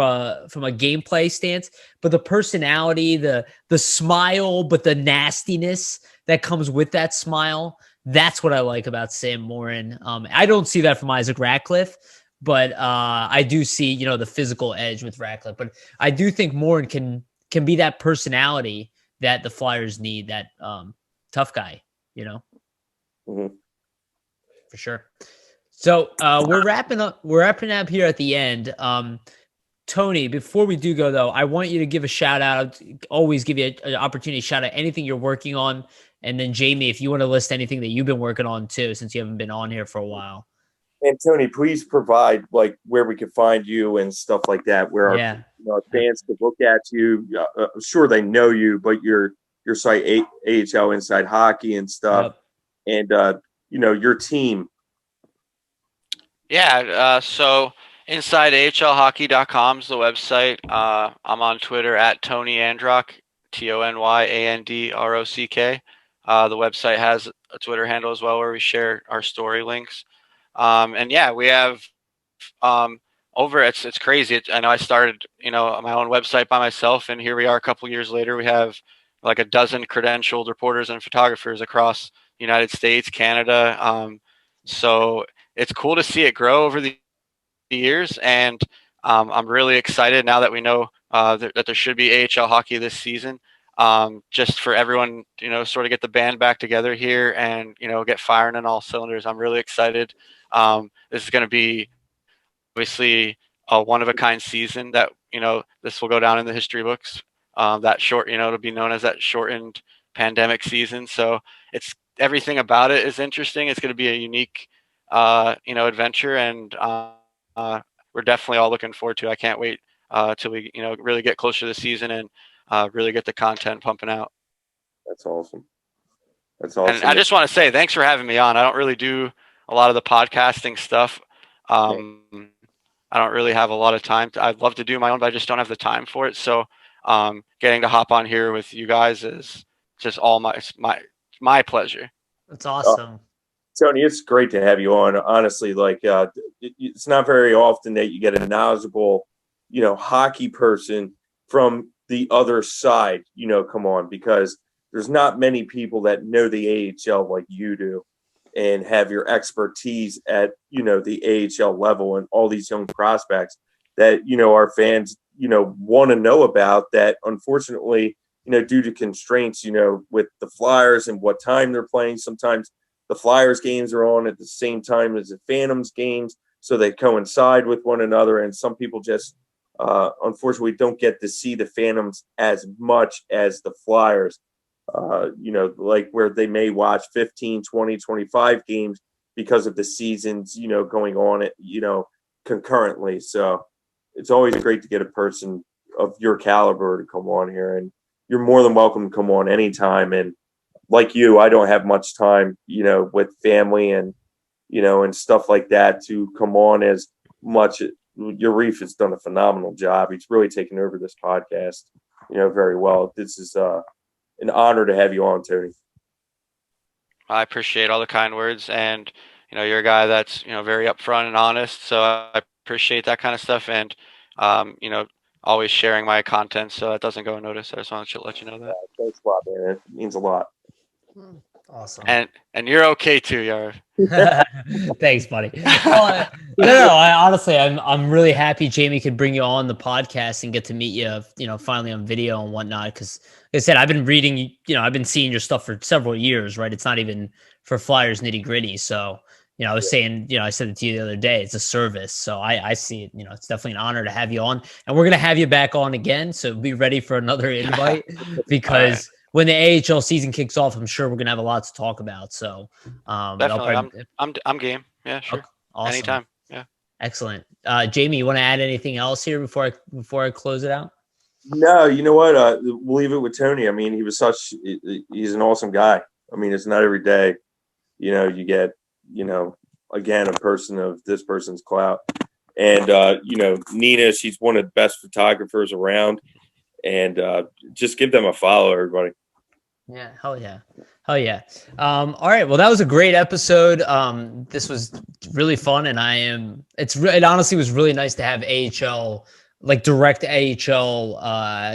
A: a gameplay stance, but the personality, the smile, but the nastiness that comes with that smile, that's what I like about Sam Moran. I don't see that from Isaac Radcliffe, but I do see, the physical edge with Radcliffe. But I do think Moran can be that personality that the Flyers need, that tough guy,
B: Mm-hmm.
A: For sure. So we're wrapping up here at the end. Tony, before we do go, though, I want you to give a shout out. Always give you an opportunity to shout out anything you're working on. And then, Jamie, if you want to list anything that you've been working on, too, since you haven't been on here for a while.
B: And, Tony, please provide, like, where we can find you and stuff like that, where our fans can look at you. I'm sure they know you, but your site, AHL Inside Hockey and stuff, and, your team.
C: Yeah, so InsideAHLHockey.com is the website. I'm on Twitter at Tony Androck, TonyAndrock. The website has a Twitter handle as well where we share our story links. And yeah, we have it's crazy. I know I started, my own website by myself, and here we are a couple years later. We have like a dozen credentialed reporters and photographers across the United States, Canada. So it's cool to see it grow over the years, and I'm really excited now that we know that there should be AHL hockey this season. Just for everyone, sort of get the band back together here and, get firing on all cylinders. I'm really excited. This is going to be obviously a one-of-a-kind season that, this will go down in the history books. That short, it'll be known as that shortened pandemic season. So everything about it is interesting. It's going to be a unique, adventure, and we're definitely all looking forward to it. I can't wait till we, really get closer to the season and really get the content pumping out.
B: That's awesome. And
C: I just want to say thanks for having me on. I don't really do a lot of the podcasting stuff. I don't really have a lot of time. I'd love to do my own, but I just don't have the time for it. So getting to hop on here with you guys is just all my pleasure.
A: That's awesome.
B: Tony, it's great to have you on. Honestly, like it's not very often that you get a knowledgeable, hockey person from the other side, come on, because there's not many people that know the AHL like you do. and have your expertise at, the AHL level and all these young prospects that, our fans, want to know about that, unfortunately, due to constraints, with the Flyers and what time they're playing. Sometimes the Flyers games are on at the same time as the Phantoms games, so they coincide with one another. And some people just, unfortunately, don't get to see the Phantoms as much as the Flyers, like where they may watch 15, 20, 25 games because of the seasons, going on, concurrently. So it's always great to get a person of your caliber to come on here, and you're more than welcome to come on anytime. And like you, I don't have much time, with family and, and stuff like that to come on as much. Yariv has done a phenomenal job. He's really taken over this podcast, very well. This is an honor to have you on, Tony.
C: I appreciate all the kind words, and you're a guy that's very upfront and honest, so I appreciate that kind of stuff, and always sharing my content so it doesn't go unnoticed. I just wanted to let you know that.
B: Thanks a lot, man. It means a lot.
A: Awesome.
C: And you're okay too, Yariv.
A: Thanks, buddy. Well, no, honestly, I'm really happy Jamie could bring you on the podcast and get to meet you, finally on video and whatnot. Because like I said, I've been reading, I've been seeing your stuff for several years, right? It's not even for Flyers Nitty Gritty. So, I was saying, I said it to you the other day, it's a service. So I see it, it's definitely an honor to have you on, and we're going to have you back on again. So be ready for another invite because when the AHL season kicks off, I'm sure we're going to have a lot to talk about. So
C: definitely, I'm game. Yeah, sure.
A: Okay, awesome.
C: Anytime. Yeah.
A: Excellent. Jamie, you want to add anything else here before I close it out?
B: No, you know what? We'll leave it with Tony. I mean, he's an awesome guy. I mean, it's not every day, you get, again, a person of this person's clout. And, Nina, she's one of the best photographers around. And just give them a follow, everybody.
A: Yeah, hell yeah. All right, well, that was a great episode. This was really fun, and it honestly was really nice to have AHL, like direct AHL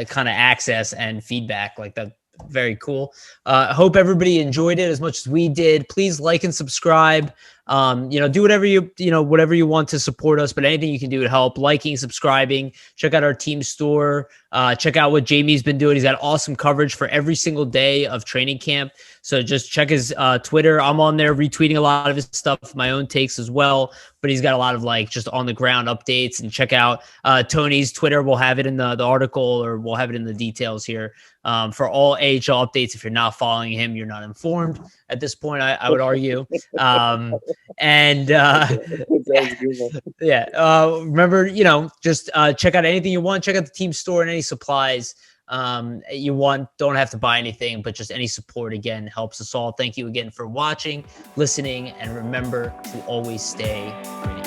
A: kind of access and feedback like that. Very cool. Hope everybody enjoyed it as much as we did. Please like and subscribe. Do whatever you want to support us, but anything you can do to help, liking, subscribing, check out our team store, check out what Jamie's been doing. He's got awesome coverage for every single day of training camp. So just check his Twitter. I'm on there retweeting a lot of his stuff, my own takes as well, but he's got a lot of just on the ground updates. And check out Tony's Twitter. We'll have it in the article, or we'll have it in the details here for all AHL updates. If you're not following him, you're not informed at this point, I would argue. Remember, just check out anything you want. Check out the team store and any supplies you want. Don't have to buy anything, but just any support, again, helps us all. Thank you again for watching, listening, and remember to always stay gritty.